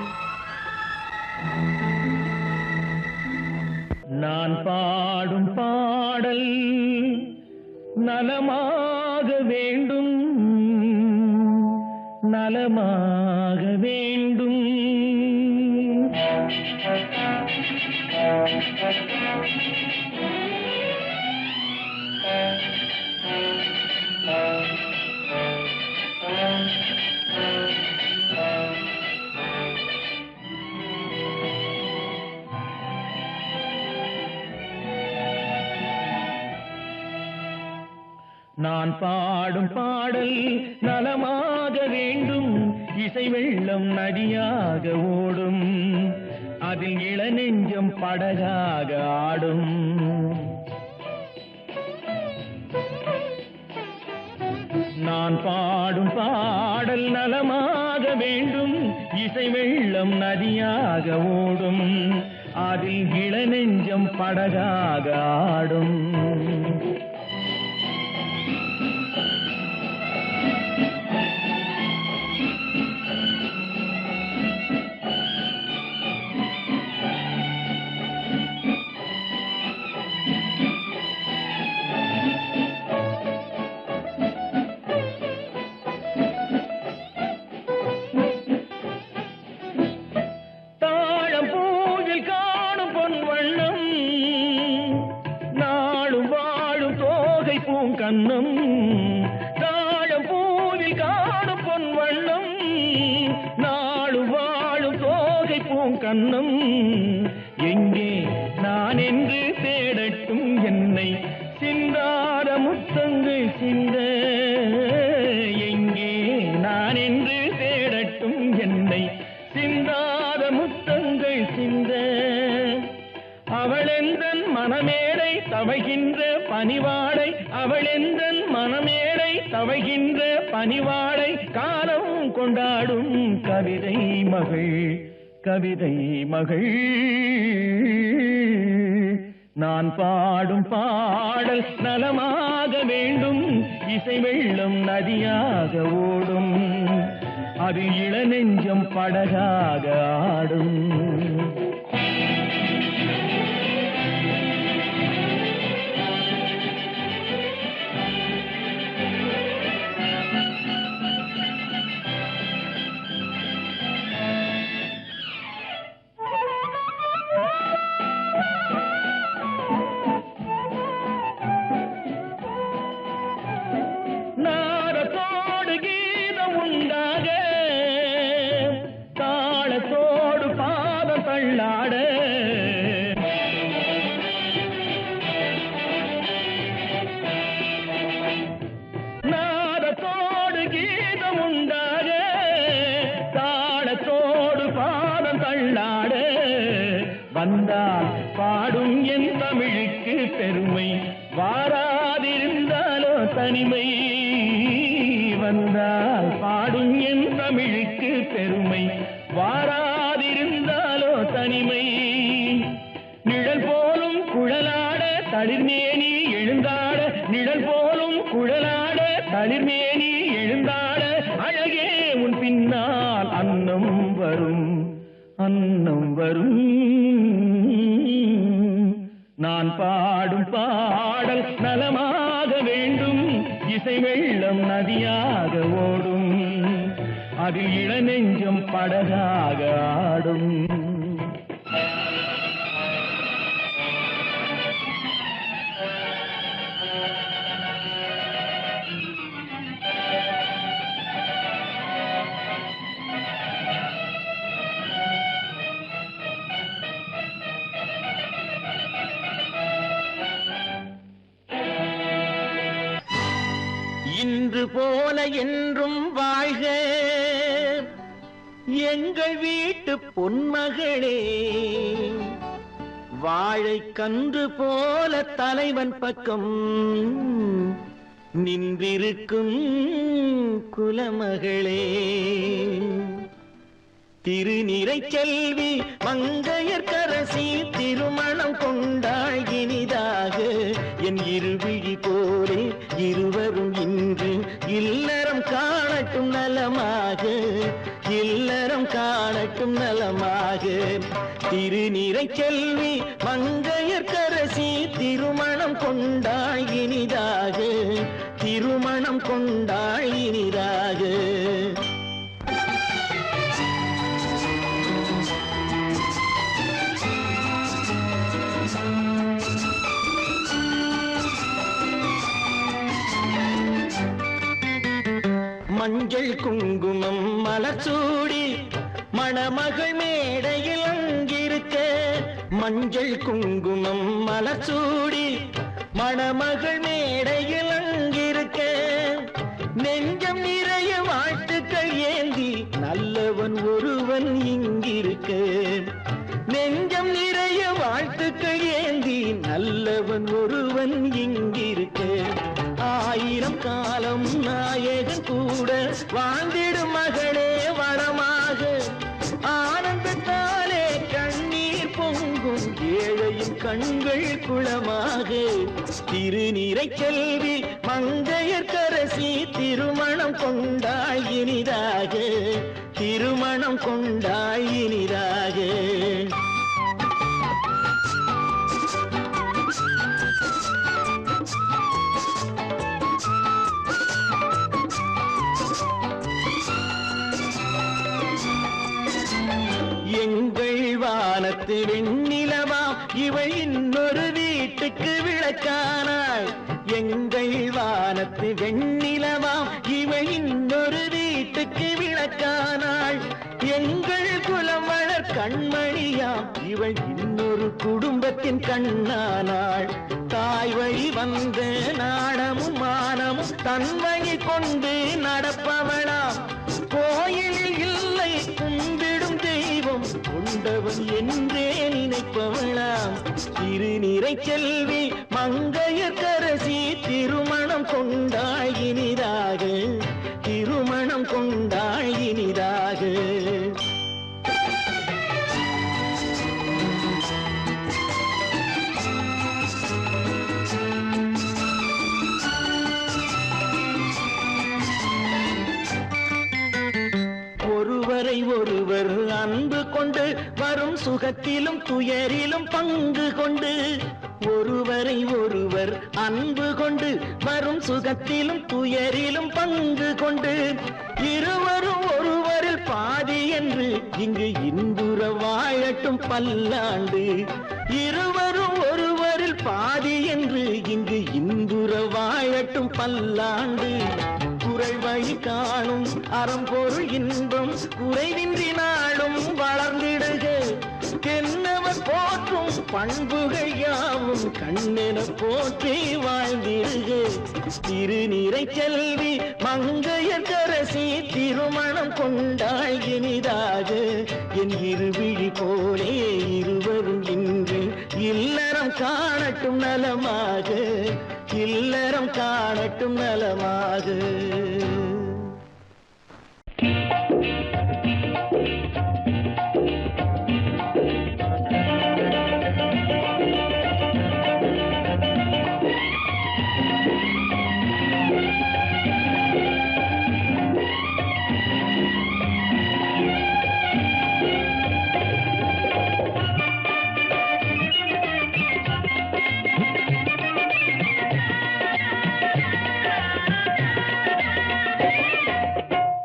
நான் பாடும் பாடல் நலமாக வேண்டும் நலமாக வேண்டும் நான் பாடும் பாடல் நலமாக வேண்டும் இசை வெள்ளம் நதியாக ஓடும் அதில் இளநெஞ்சம் படகாக ஆடும் நான் பாடும் பாடல் நலமாக வேண்டும் இசை வெள்ளம் நதியாக ஓடும் அதில் இளநெஞ்சம் படகாக ஆடும் கன்னம் எங்கே நான் என்று தேடட்டும் என்னை சிந்தார முத்தங்கள் சிந்த எங்கே நான் என்று தேடட்டும் என்னை சிந்தார முத்தங்கள் சிந்த அவளெந்தன் மனமேடை தவைகின்ற பனிவாடை அவளெந்தன் மனமேடை தவைகின்ற பனிவாடை காலம் கொண்டாடும் கவிதை மகள் கவிதை மகள் நான் பாடும் பாடல் நலமாக வேண்டும் இசை வெள்ளம் நதியாக ஓடும் அது இளநெஞ்சம் படகாக ஆடும் நாதத்தோடு கீதம் உண்டாக தாளத்தோடு பாதம் தள்ளாட வந்தால் பாடும் என் தமிழுக்கு பெருமை வாராதிருந்தாலோ தனிமை வந்தால் பாடும் என் தமிழுக்கு பெருமை வாராதிருந்தாலோ தனிமை நிழல் போலும் குழலாட தளிர்மேனி எழுந்தாட நிழல் போலும் குழலாட தளிர்மேனி எழுந்தாட அழகே உன் பின்னால் அன்னம் வரும் அன்னம் வரும் நான் பாடும் பாடல் நலமாக வேண்டும் இசை வெள்ளம் நதியாக ஓடும் அதில் இளநெஞ்சம் படகாக ஆடும் இன்று போல என்றும் வாழ்க எங்கள் வீட்டு பொன்மகளே வாழைக்கன்று போல தலைவன் பக்கம் நின்றிருக்கும் குலமகளே திருநிறைச் செல்வி மங்கையர்க்கரசி திருமணம் கொண்டாள் இனிதாக என் இருவிழி போலே இருவரும் இன்று இல்லறம் காணட்டும் நலமாக இல்லறம் காணட்டும் நலமாக திருநிறைச் செல்வி மங்கையர்க்கரசி திருமணம் கொண்டாள் இனிதாக திருமணம் கொண்டாள் இனிதாக மஞ்சள் குங்குமம் மலர்சூடி மணமகள் மேடையில் அங்கிருக்க மஞ்சள் குங்குமம் மலர்சூடி மணமகள் மேடையில் அங்கிருக்க நெஞ்சம் நிறைய வாழ்த்துக்கள் ஏந்தி நல்லவன் ஒருவன் இங்கிருக்க நெஞ்சம் நிறைய வாழ்த்துக்கள் ஏந்தி நல்லவன் ஒருவன் இங்கிருக்க ஆயிரம் காலம் நாயகன் கூட வாழ்ந்திடும் மகளே வளமாக ஆனந்தத்தாலே கண்ணீர் பொங்கும் ஏழையின் கண்கள் குளமாக திருநிறைச் செல்வி மங்கையர்க்கரசி திருமணம் கொண்டாள் இனிதாக திருமணம் கொண்டாள் இனிதாக எங்கள் வானத்து வெண்ணிலவா இவள் இன்னொரு வீட்டுக்கு விளக்கானாள் எங்கள் வானத்து வெண்ணிலவா இவள் இன்னொரு வீட்டுக்கு விளக்கானாள் எங்கள் குலம் வளர் கண்மணியாம் இவள் இன்னொரு குடும்பத்தின் கண்ணானாள். தாய் வழி வந்த நாணமும் மானமும் தன்மையை கொண்டு நடப்பவளாம். கோயிலில் இல்லை கும்பிடும் தெய்வம் கொண்டவன் என்றே நினைப்பவளாம். திருநிறை செல்வி மங்கையர்க்கரசி திருமணம் கொண்டாள் இனிதாக, திருமணம் கொண்டாள் இனிதாக. ஒருவரை ஒருவர் அன்பு கொண்டு வரும் சுகத்திலும் துயரிலும் பங்கு கொண்டு, ஒருவரை ஒருவர் அன்பு கொண்டு வரும் சுகத்திலும் துயரிலும் பங்கு கொண்டு, இருவரும் ஒருவரில் பாதி என்று இங்கு இன்புற வாழட்டும் பல்லாண்டு. இருவரும் ஒருவரில் பாதி என்று இங்கு இன்புற வாழட்டும் பல்லாண்டு. குரல் வழி காணும் அறம்பொருள் இன்பம் குறைவின்றி நாளும் வளர்ந்திடுக. தென்னவர் போற்றும் பண்புகள் யாவும் கண்ணென போற்றி வாழ்ந்திடுக. திருநிறை செல்வி மங்கையர்க்கரசி திருமணம் கொண்டாள் இனிதாக. என் இருவிழி போலே இருவரும் இன்று இல்லறம் காணட்டும் நலமாக, இல்லறம் காணட்டும் நலமாக.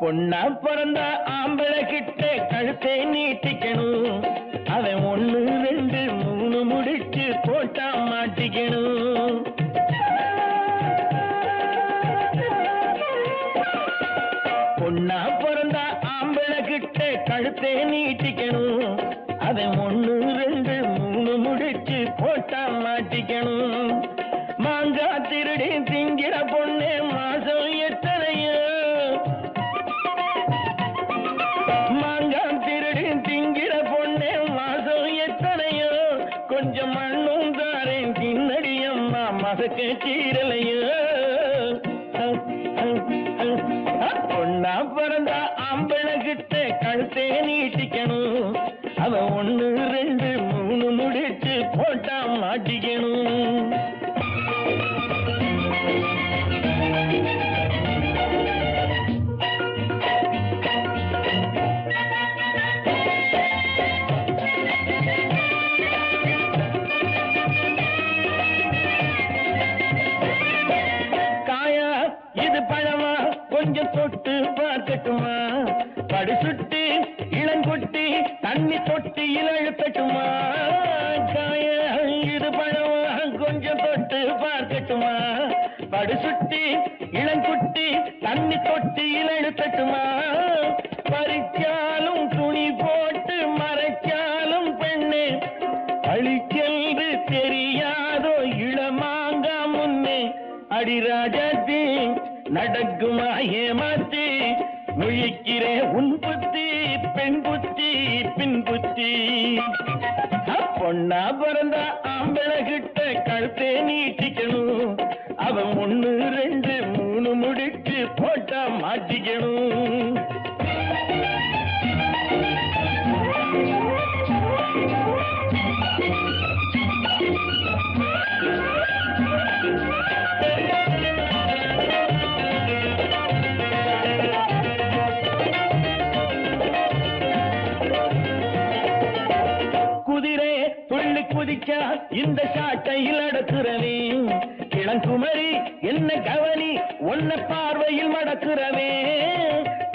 பொண்ணா பிறந்த ஆம்பளை கிட்ட கழுத்தை நீட்டிக்கணும். அவன் 1 2 3 முடிச்சு போட்டா மாட்டிக்கணும். பொண்ணா பிறந்த ஆம்பளை கிட்ட கழுத்தை நீட்டிக்கணும். அவன் 1 2 3 முடிச்சு போட்டா மாட்டிக்கணும். மாங்கா திருடி திங்கிற பொண்ணு மாசம் எத்தனையோ, திங்கிற பொண்ணே மாசம் எத்தனையோ, கொஞ்சம் மண்ணும் தாரேன் தின்னடியம்மா மசக்க சீரலையோ. பொண்ணா பிறந்தா ஆம்பளை கிட்ட கழுத்தே நீட்டிக்கணும். அவன் 1 2 3 முடிச்சு போட்டா மாட்டிக்கணும். கொஞ்சம் தொட்டு பார்க்கட்டுமா, படு சுட்டு இளங்கொட்டி தண்ணி தொட்டி இழத்தட்டுமா. காய இது பழமா கொஞ்சம் தொட்டு பார்க்கட்டுமா, படு சுட்டி இளங்குட்டி தண்ணி தொட்டி இழத்தட்டுமா. பறிச்சாலும் துணி போட்டு மறைச்சாலும் பெண்ணே, அழிச்சென்று தெரியாதோ இளமாங்கா முன்னே. அடிராஜாத்தி நடக்குமா ஏமாத்தி, முழிக்கிறே உன் புத்தி பெண் புத்தி பின் புத்தி. பொண்ணா பிறந்தா ஆம்பளை கிட்ட கழுத்தே நீட்டிக்கணும். அவன் 1 2 3 முடிச்சு போட்டா மாட்டிக்கணும். குதிச்சா இந்த சாட்டையில் அடக்குறவே, இளங்குமரி என்ன கவனி ஒன்ன பார்வையில் மடக்குறவே.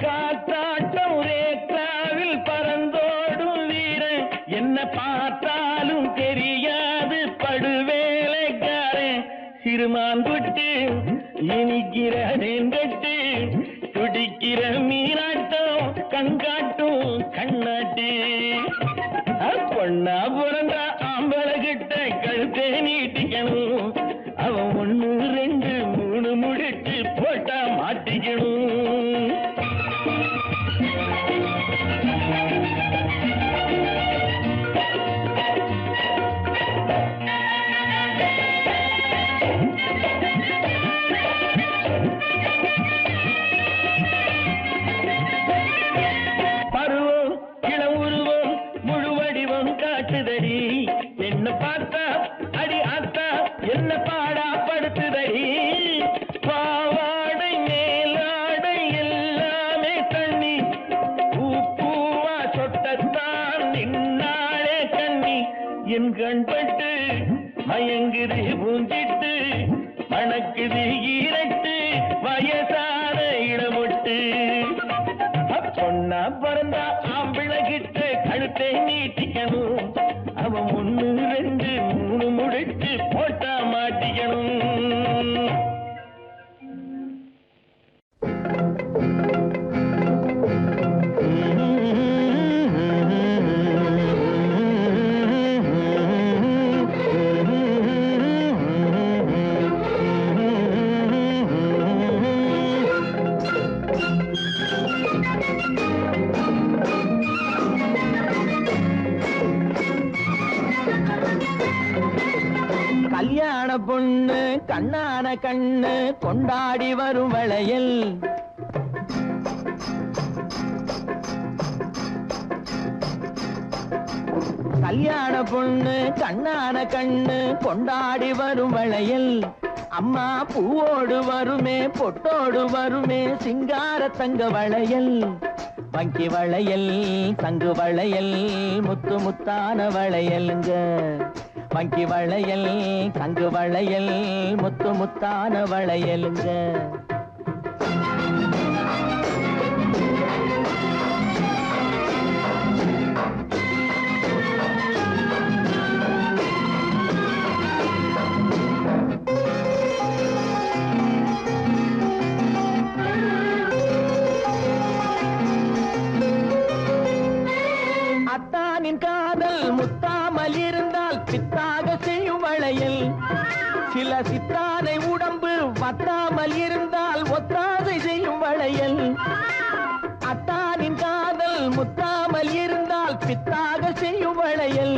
காத்தாட்டம் ரேக்காவில் பறந்தோடும் வீரன் என்ன பார்த்தாலும் தெரியாது படுவேலைக்காரன். சிறுமான்குட்டு இனிக்கிறேன் கட்டு, துடிக்கிற மீனாட்டம் கண்காட்டும் கண்ணாட்டு. கல்யாண பொண்ணு கண்ணான கண்ணு கொண்டாடி வரும் வளையல் கல்யாண பொண்ணு கண்ணான கண்ணு கொண்டாடி வரும் வளையல் அம்மா பூவோடு வருமே பொட்டோடு வருமே சிங்கார தங்க வளையல் வங்கி வளையல் தங்கு வளையல் முத்து முத்தான வளையலுங்க வங்கி வளையல் தங்கு வளையல் முத்து முத்தான வளையலுங்க காதல் முத்தாமல் இருந்தால் பித்தாக செய்யும் வளையல் சில சித்தானை உடம்பு வத்தாமல் இருந்தால் ஒத்தாதை செய்யும் வளையல் அத்தானின் காதல் முத்தாமல் இருந்தால் பித்தாக செய்யும் வளையல்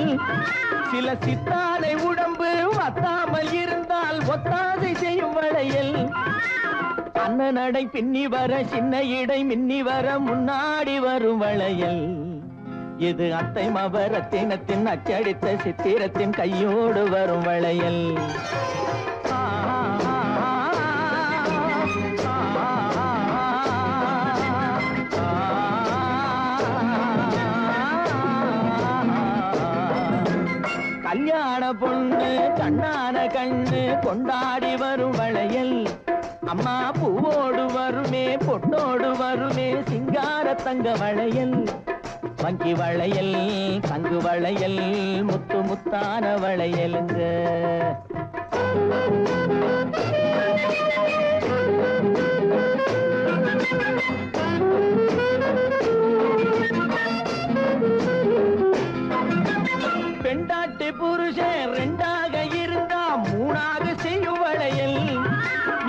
சில சித்தானை உடம்பு வத்தாமல் இருந்தால் ஒத்தாதை செய்யும் வளையல் அண்ணன் நடை பின்னி வர சின்ன இடை மின்னி வர முன்னாடி வரும் வளையல் இது அத்தை மவரத்தினத்தின் அச்சடித்த சித்திரத்தின் கையோடு வரும் வளையல் கல்யாண பொண்ணு கண்ணான கண்ணு கொண்டாடி வரும் வளையல் அம்மா பூவோடு வருமே பொட்டோடு வருமே சிங்கார தங்க வளையல் வங்கி வளையல் தங்கு வளையல் முத்து முத்தான வளையலுங்க பெண்டாட்டி புருஷன் ரெண்டாக இருந்தா மூணாக செய்யும் வளையல்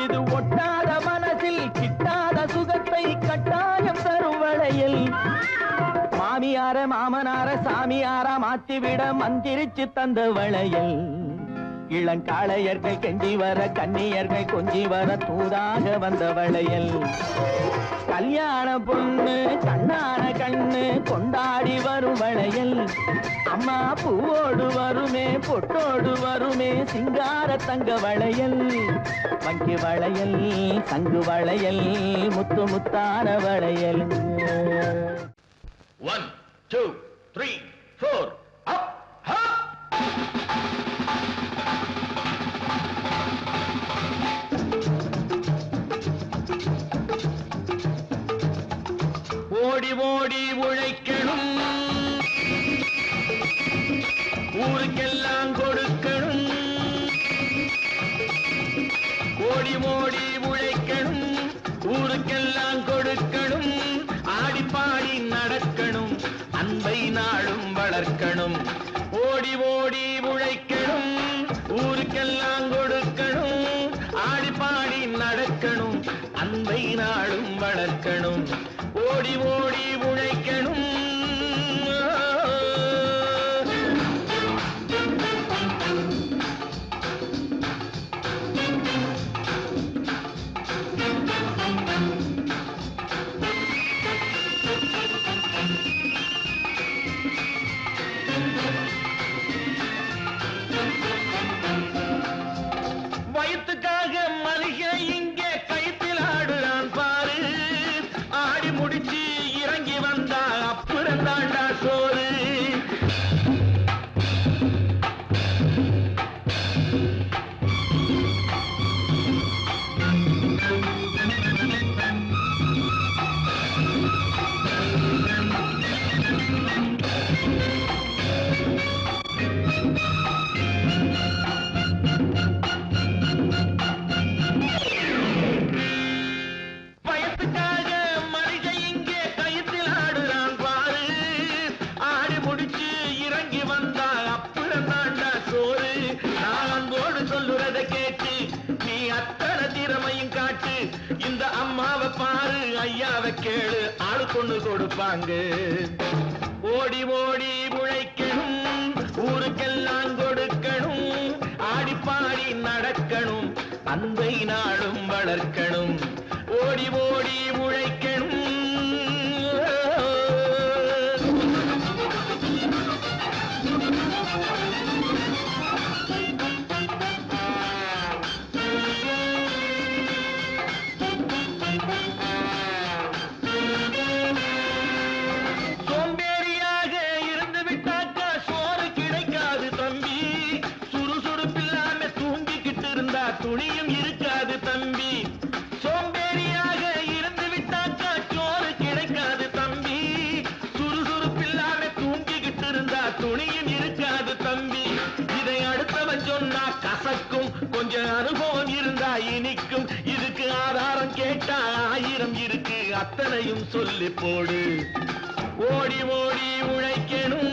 இது ஒட்டாத மனசில் கிட்டாத சுகத்தை கட்டாயம் தரும் வளையல் மாமியார மாமனார சாமியார மாத்திவிட மந்திரிச்சு தந்த வளையல் இளங்காளையர்கள் கெஞ்சி வர கன்னியர்கள் கொஞ்சி வர தூதாக வந்த வளையல் கல்யாண பொண்ணு கண்ணான கண்ணு கொண்டாடி வரும் வளையல் அம்மா பூவோடு வருமே பொட்டோடு வருமே சிங்கார தங்க வளையல் வங்கி வளையல் தங்கு வளையல் முத்து முத்தான வளையல் 1, 2, 3, 4, up, up! ஓடி ஓடி உழைக்கணும் ஊருக்கெல்லாம் கொடுக்கணும் ஓடி ஓடி உழைக்கணும் ஊருக்கெல்லாம் கொடுக்கணும் ஆடி பாடி நடக்கணும் அன்பை நாளும் வளர்க்கணும் ஓடி ஓடி உழைக்கணும் ஊருக்கெல்லாம் கொடுக்கணும் ஆடி பாடி நடக்கணும் அன்பை நாளும் வளர்க்கணும் ஓடி ஓடி உழைக்கணும் வயிற்றுக்காக மனுஷன் இங்கே கைத்தில் ஆடுறான் பாரு ஆடி முடிச்சு இறங்கி வந்தா அப்புறம் தாண்டா சோறு இந்த அம்மாவை பாரு ஐயாவை கேளு ஆளு கொண்டு கொடுப்பாங்க ஓடி ஓடி உழைக்கணும் ஊருக்கெல்லாம் கொடுக்கணும் ஆடி பாடி அன்பை நாளும் வளர்க்கணும், ஓடி ஓடி உழைக்கணும். சோம்பேறியாக இருந்து விட்டாக்கா சோறு கிடைக்காது தம்பி, சுறுசுறுப்பில்லாம தூங்கிக்கிட்டு இருந்தா துணியும் இருக்காது தம்பி. சோம்பேறியாக இருந்து விட்டாக்கா சோறு கிடைக்காது தம்பி, சுறுசுறுப்பில்லாம தூங்கிக்கிட்டு இருந்தா துணியும் இருக்காது தம்பி. இதை அடுத்தவன் சொன்னா கசக்கும், கொஞ்சம் அனுபவம் இருந்தா இனிக்கும். இதுக்கு ஆதாரம் கேட்டா 1000 இருக்கு, அத்தனையும் சொல்லி போடு. ஓடி ஓடி உழைக்கணும்.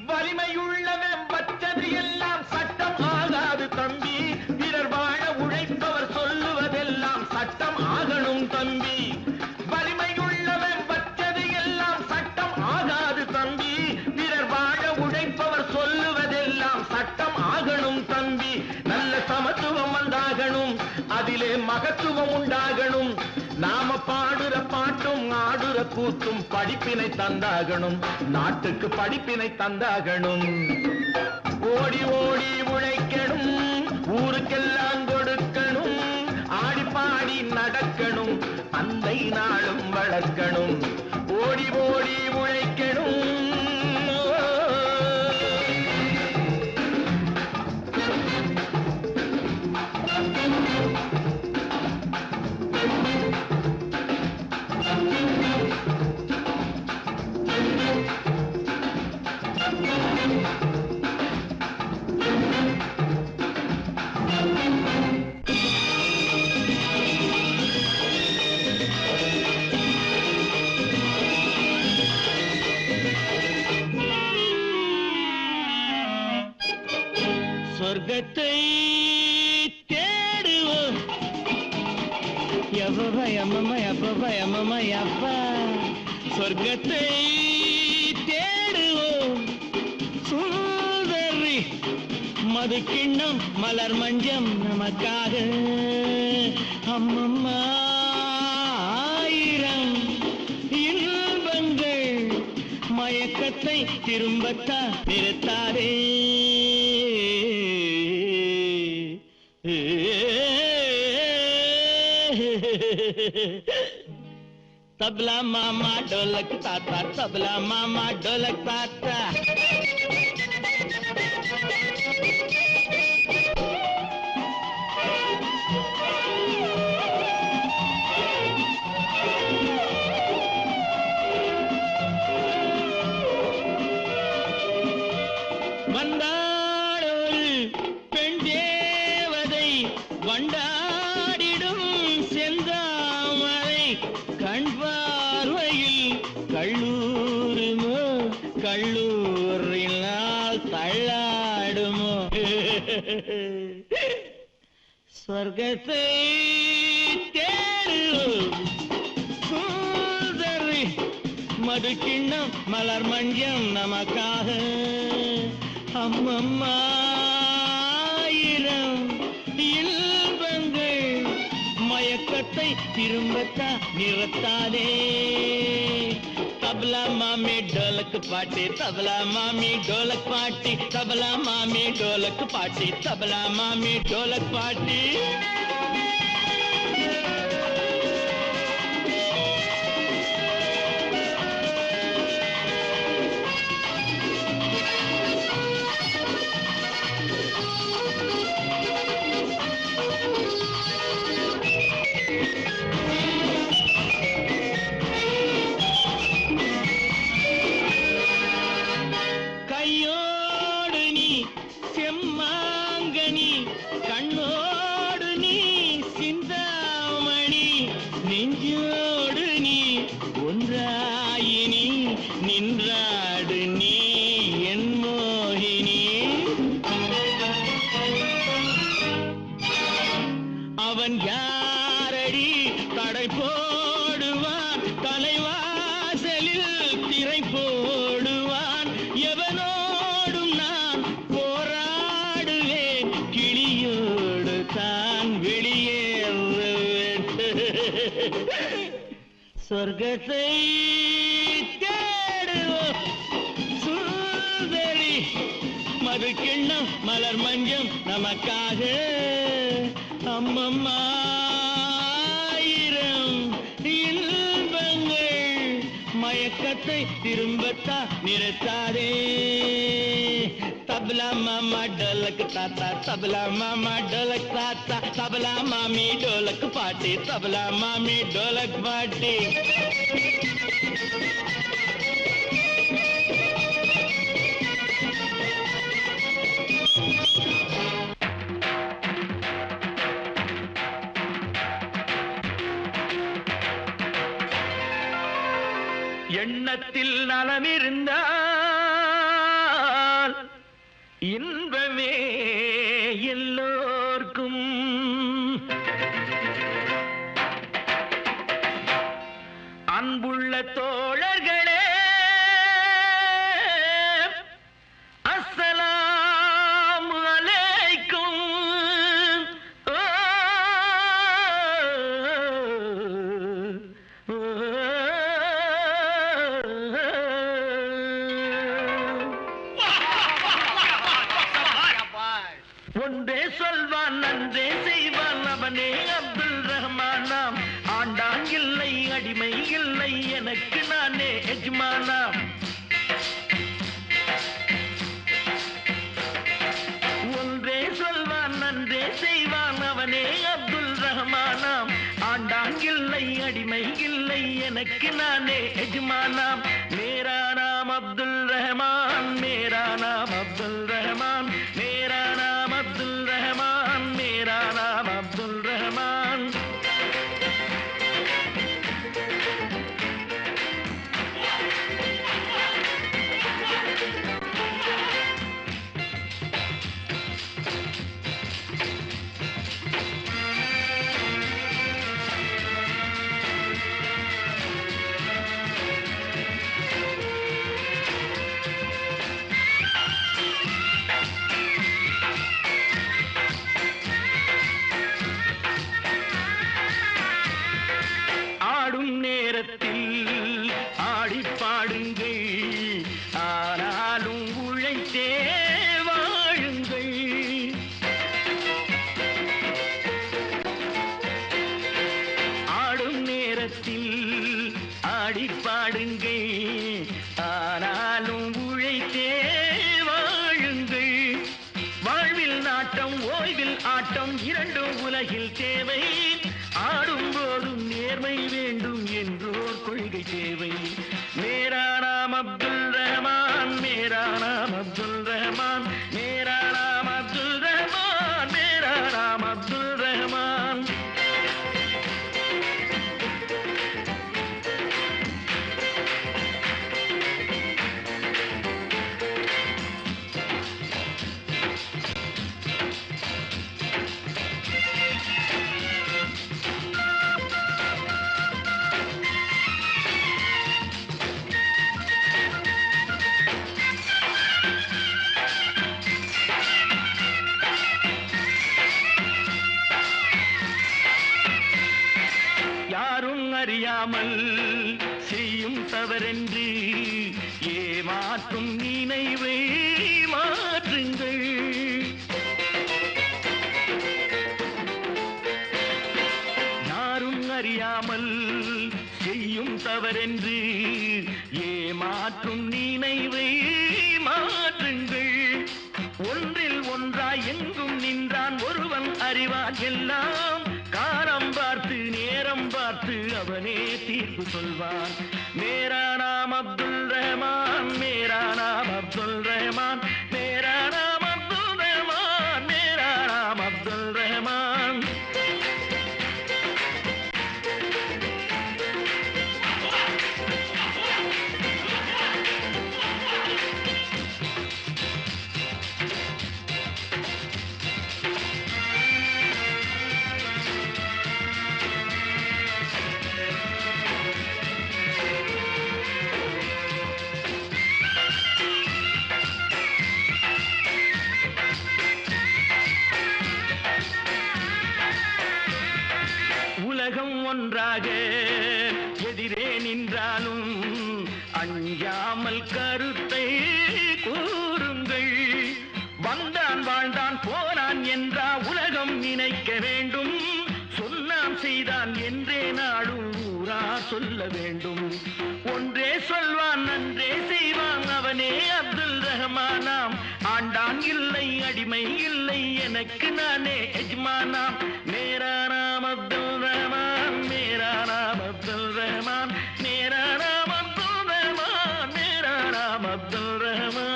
வலிமையுள்ளவன் வச்சது எல்லாம் சட்டம் ஆகாது தம்பி, பிறர் வாழ உழைப்பவர் சொல்லுவதெல்லாம் சட்டம் ஆகணும் தம்பி. வலிமையுள்ளவன் வச்சது எல்லாம் சட்டம் ஆகாது தம்பி, பிறர் வாழ உழைப்பவர் சொல்லுவதெல்லாம் சட்டம் ஆகணும் தம்பி. நல்ல சமத்துவம் வந்தாகணும், அதிலே மகத்துவம் உண்டாகணும். நாம பாடுற பாட்டும் ஆடுற கூத்தும் படிப்பினை தந்தாகணும், நாட்டுக்கு படிப்பினை தந்தாகணும். ஓடி ஓடி உழைக்கணும், ஊருக்கெல்லாம் கொடுக்கணும், ஆடி பாடி நடக்கணும், அன்னை நாளும் வளர்க்கணும். ஓடி ஓடி உழைக்கணும். சொர்க்கத்தை தேடுவோம், யப்பா சொர்க்கத்தை தேடுவோம். சுந்தரி மது கிண்ணம் மலர் மஞ்சம் நமக்காக, அம்மம்மா 1000 இன்பங்கள் மயக்கத்தை திரும்பத்தான் நிறுத்தாதே. तबला मामा ढोलक ताता, तबला मामा ढोलक ताता. வந்தாளொரு பெண் தேவதை, வண்டாடிடும் செந்தாமரை, கண் பார்வையில் கள்ளூருமோ, கள்ளூரினால் தள்ளாடுமோ. சொர்க்கத்தை தேடுவோம், சுந்தரி மது கிண்ணம் மலர் மஞ்சம் நமக்காக, அம்மம்மா 1000 இன்பங்கள் மயக்கத்தை திரும்பத்தான் நிறுத்தாதே. तबला मामी ढोलक पाटी, तबला मामी ढोलक पाटी, तबला मामी ढोलक पाटी, तबला मामी ढोलक पाटी. அவன் யாரடி தடை போடுவான் தலைவாசலில் திரை போடுவான் எவனோடும் நான் போராடுவேன் கிளியோடு தான் வெளியேறுவேன் சொர்க்கத்தை தேடுவோம் சுந்தரி மது கிண்ணம் மலர் மஞ்சம் நமக்காக அம்மம்மாயிரம் இன்பங்கள் மயக்கத்தை திரும்பத்தா நிறுத்தாதே तबला मामा ढोलक ताता तबला मामा ढोलक ताता तबला मामी ढोलक पाटी तबला मामी ढोलक पाटी எண்ணத்தில் நலமிருந்தால் இன்பமே எல்லோர்க்கும் அன்புள்ள தோழர்களே அஸ்ஸலாமு அலைக்கும் ஒன்றே சொல்வான் நன்றே செய்வான் அவனே அப்துல் ரஹ்மானாம் ஆண்டான் இல்லை அடிமை இல்லை எனக்கு நானே எஜமானாம் ஒன்றே சொல்வான் நன்றே செய்வான் அவனே அப்துல் ரஹ்மானாம் ஆண்டான் இல்லை அடிமை இல்லை எனக்கு நானே எஜமானாம் மேரா நாம் அப்துல் ரஹ்மான் மேரா நாம் அப்துல் ரஹ்மான் மேரா நாம் அப்துல் ரஹ்மான் மேரா நாம் அப்துல் ரஹ்மான் ஆடும் நேரத்தில் ஆடி பாடுங்கள் ஆனாலும் உழைத்தே வாழுங்கள் ஆடும் நேரத்தில் ஆடி பாடுங்கள் ஆனாலும் உழைத்தே வாழுங்கள் வாழ்வில் நாட்டம் ஓய்வில் ஆட்டம் இரண்டும் உலகில் தேவை ஆடும் போதும் நேர்மை வேண்டும் என்றோர் கொள்கை தேவை மேரா நாம் அப்துல் ரஹ்மான் மேரா நாம் அப்துல் ரஹ்மான் மேரா நாம் அப்துல் ரஹ்மான் மேரா நாம் அப்துல் ரஹ்மான் யாரும் அறியாமல் செய்யும் தவறென்று ஏமாற்றும் நினைவை மாற்றுங்கள் யாரும் அறியாமல் செய்யும் தவறென்று ஏமாற்றும் நினைவை மாற்றுங்கள் ஒன்றில் ஒன்றாய் எங்கும் நின்றான் ஒருவன் அறிவான் எல்லாம் காலம் பார்த்து நேரம் பார்த்து அவனே தீர்ப்பு சொல்வான் மேரா நாம் அப்துல் ரஹ்மான் மேரா நாம் அப்துல் ரஹ்மான் மேரா நாம் அப்துல் ரஹ்மான் மேரா நாம் அப்துல் ரஹ்மான் உலகம் ஒன்றாக எதிரே நின்றாலும் அஞ்சாமல் கருத்தை கூறுங்கள். வந்தான் வாழ்ந்தான் போனான் என்றா உலகம் நினைக்க வேண்டும். சொன்னான் செய்தான் என்றே நாடும் ஊரா சொல்ல வேண்டும். ஒன்றே சொல்வான் நன்றே செய்வான் அவனே அப்துல் ரஹ்மானாம். ஆண்டான் இல்லை அடிமை இல்லை எனக்கு நானே எஜ்மானாம். மேரா நாம் அப்துல் ரஹ்மான், மேரா நாம் அப்துல் ரஹ்மான், மேரா நாம் அப்துல் ரஹ்மான், மேரா நாம் அப்துல் ரஹ்மான்.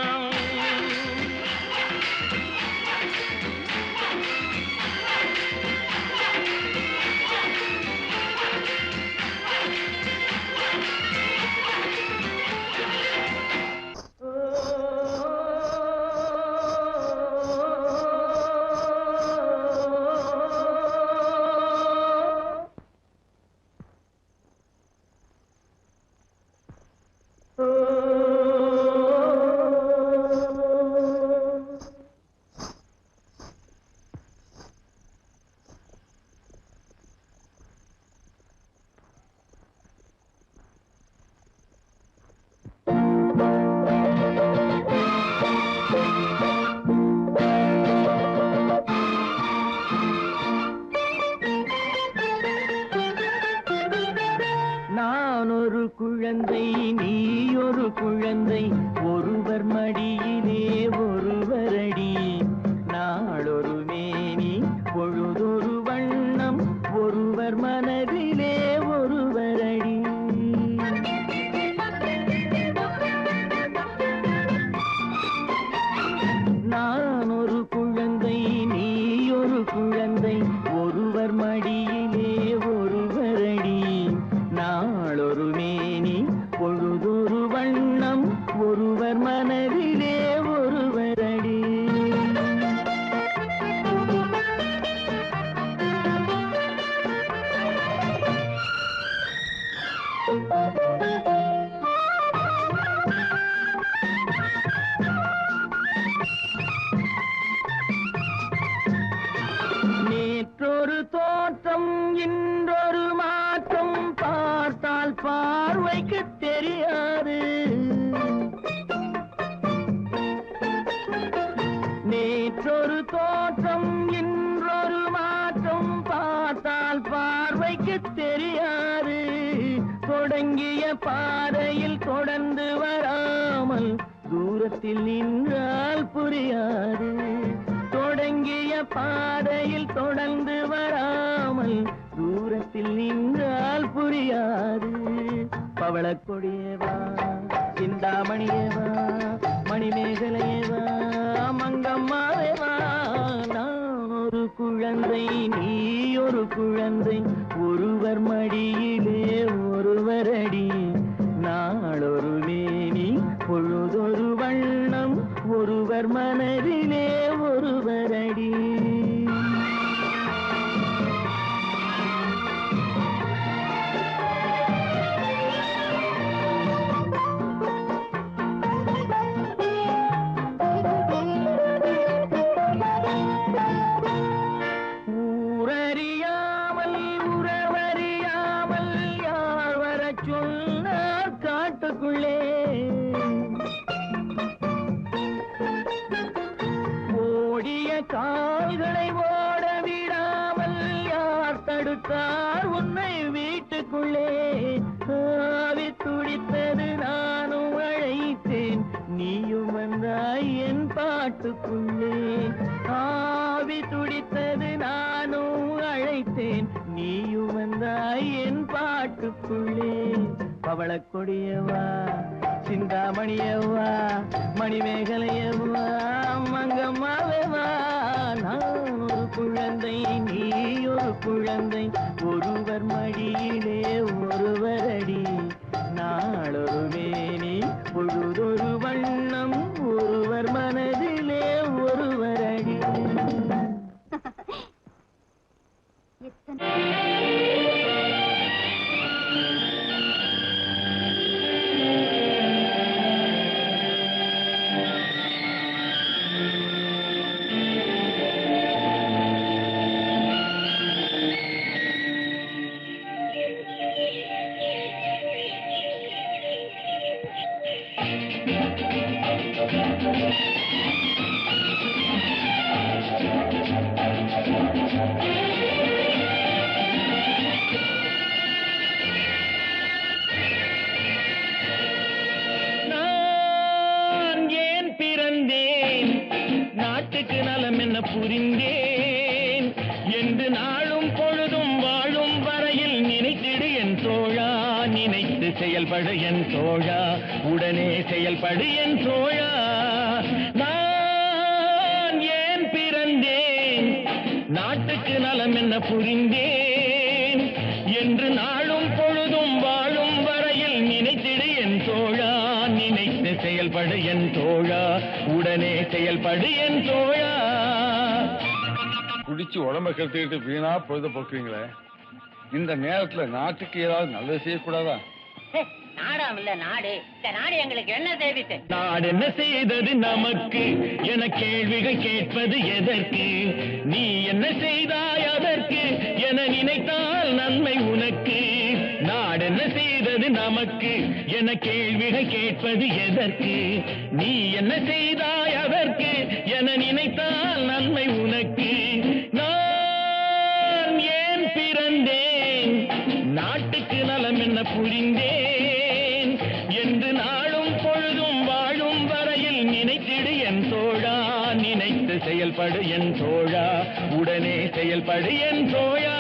நான் ஒரு குழந்தை நீ ஒரு குழந்தை ஒருவர் மடியிலே ஒருவரடி. நாளொரு மேனி பொழுதொரு வண்ணம் ஒருவர் மனதிலே ஒருவரடி. நான் ஒரு குழந்தை நீ ஒரு குழந்தை ஒருவர் மடியிலே ஒருவரடி. நாளொரு மேனி பொழுதொரு வண்ணம் ஒருவர் மனதிலே ஒருவரடி. நேற்றொரு தோற்றம் இன்றொரு மாற்றம் பார்த்தால் பார்வைக்கு தெரியாது. நேற்றொரு தோற்றம் இன்றொரு மாற்றம் பார்த்தால் பார்வைக்கு தெரியாது. தொடங்கிய பாதையில் தொடர்ந்து வராமல் தூரத்தில் நின்றால் புரியாது. தொடங்கிய பாதையில் தொடர்ந்து வராமல் தூரத்தில் நின்றால் புரியாது. பவளக்கொடியேவா சிந்தாமணியேவா மணிமேகலையேவா மங்கம்மாவேவா. நான் ஒரு குழந்தை நீ ஒரு குழந்தை ஒருவர் மடியிலே ஒருவரடி. நாளொரு மேனி பொழுதொரு வண்ணம் ஒருவர் மனதிலே ஒருவரடி. ஊரறியாமல் உறவறியாமல் யார் வரச் சொன்னார் காட்டுக்குள்ளே. ஓடிய கால்களை ஓட விடாமல் யார் தடுத்தார் உன்னை வீட்டுக்குள்ளே. ஆவி துடித்தது நானும் அழைத்தேன் நீயும் வந்தாய் என் பாட்டுக்குள்ளே. ஆவி துடித்தது நானும் அழைத்தேன் நீயும் வந்தாய் என் பாட்டுக்குள்ளே. பவளக்கொடியவா சிந்தாமணியவா மணிமேகலையவா மங்கம்மாவேவா. நான் ஒரு குழந்தை நீ ஒரு குழந்தை ஒருவர் மடியிலே ஒருவரடி. நாளொரு மேனி பொழுதொரு வண்ணம் ஒருவர் மனதிலே ஒருவரடி. என்ன புரிந்தேன் என்று நாளும் பொழுதும் வாழும் வரையில் நினைத்திடு என் தோழா, நினைத்து செயல்படு என் தோழா, உடனே செயல்படு என் தோழா. நான் ஏன் பிறந்தேன், நாட்டுக்கு நலம் என்ன புரிந்தேன் என்று நாளும் பொழுதும் வாழும் வரையில் நினைத்திடு என் தோழா, நினைத்து செயல்படு என் தோழா, உடனே செயல்படு என் தோழா. குடிச்சு உடம்ப கெடுத்துக்கிட்டு வீணா பொழுத போக்குறீங்களே, இந்த நேரத்துல நாட்டுக்கு ஏதாவது நல்லது செய்யக்கூடாதா? நாடாம் இல்ல நாடு, இந்த நாடு எங்களுக்கு என்ன செய்வித்து? நாடு என்ன செய்தது நமக்கு என கேள்விகள் கேட்பது எதற்கு? நீ என்ன செய்தாய் அதற்கு என நினைத்தால் நன்மை உனக்கு. நாடு என்ன செய்தது நமக்கு என கேள்விகள் கேட்பது எதற்கு? நீ என்ன செய்தாய் அதற்கு என நினைத்தால் நன்மை உனக்கு. நான் ஏன் பிறந்தேன், நாட்டுக்கு நலம் என்ன புரிந்தேன் என்று நாளும் பொழுதும் வாழும் வரையில் நினைத்திடு என் தோழா, நினைத்து செயல்படு என் தோழா, உடனே செயல்படு என் தோழா.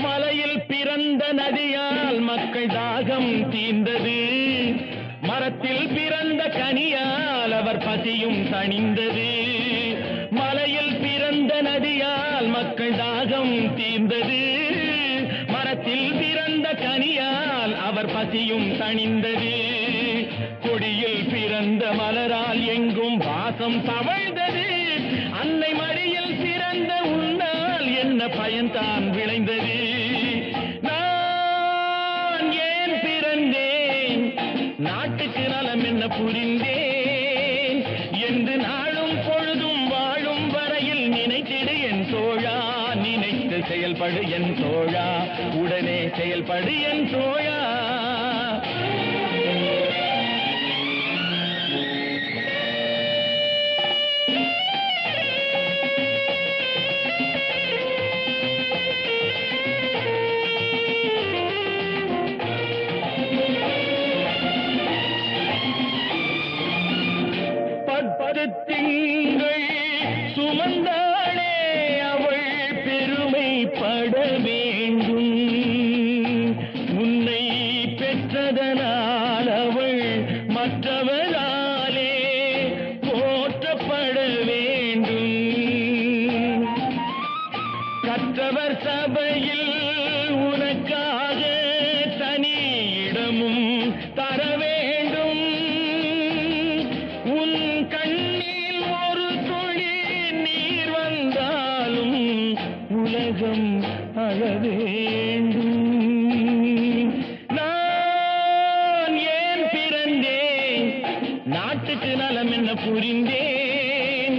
மலையில் பிறந்த நதியால் மக்கள் தாகம் தீர்ந்தது, மரத்தில் பிறந்த கனியால் அவர் பசியும் தணிந்தது. மலையில் பிறந்த நதியால் மக்கள் தாகம் தீர்ந்தது, மரத்தில் பிறந்த கனியால் அவர் பசியும் தணிந்தது. கொடியில் பிறந்த மலரால் எங்கும் வாசம் தவழ்ந்தது, அன்னை மடியில் பிறந்த உன்னால் என்ன பயன்தான் விளைந்தது. நான் ஏன் பிறந்தேன், நாட்டுக்கு நலம் என்ன புரிந்தேன் என்று நாளும் பொழுதும் வாழும் வரையில் நினைத்திடு என் தோழா, நினைத்து செயல்படு என் தோழா, உடனே செயல்படு என் தோழா. திங்கள் சுமந்தாளே அவள் பெருமைப்பட வேண்டும், உன்னை பெற்றதனால் அவள் மற்றவராலே போற்றப்பட வேண்டும். கற்றவர் சபையில் உனக்காக தனி இடமும் தர வேண்டும், உன் கண்ணில் ஒரு துளி நீர் வந்தாலும் உலகம் அழ வேண்டும். நான் ஏன் பிறந்தேன், நாட்டுக்கு நலம் என்ன புரிந்தேன்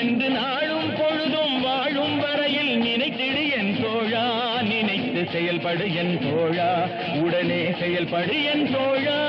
என்று நாளும் பொழுதும் வாழும் வரையில் நினைத்திடு என் தோழா, நினைத்து செயல்படு என் தோழா, உடனே செயல்படு என் தோழா.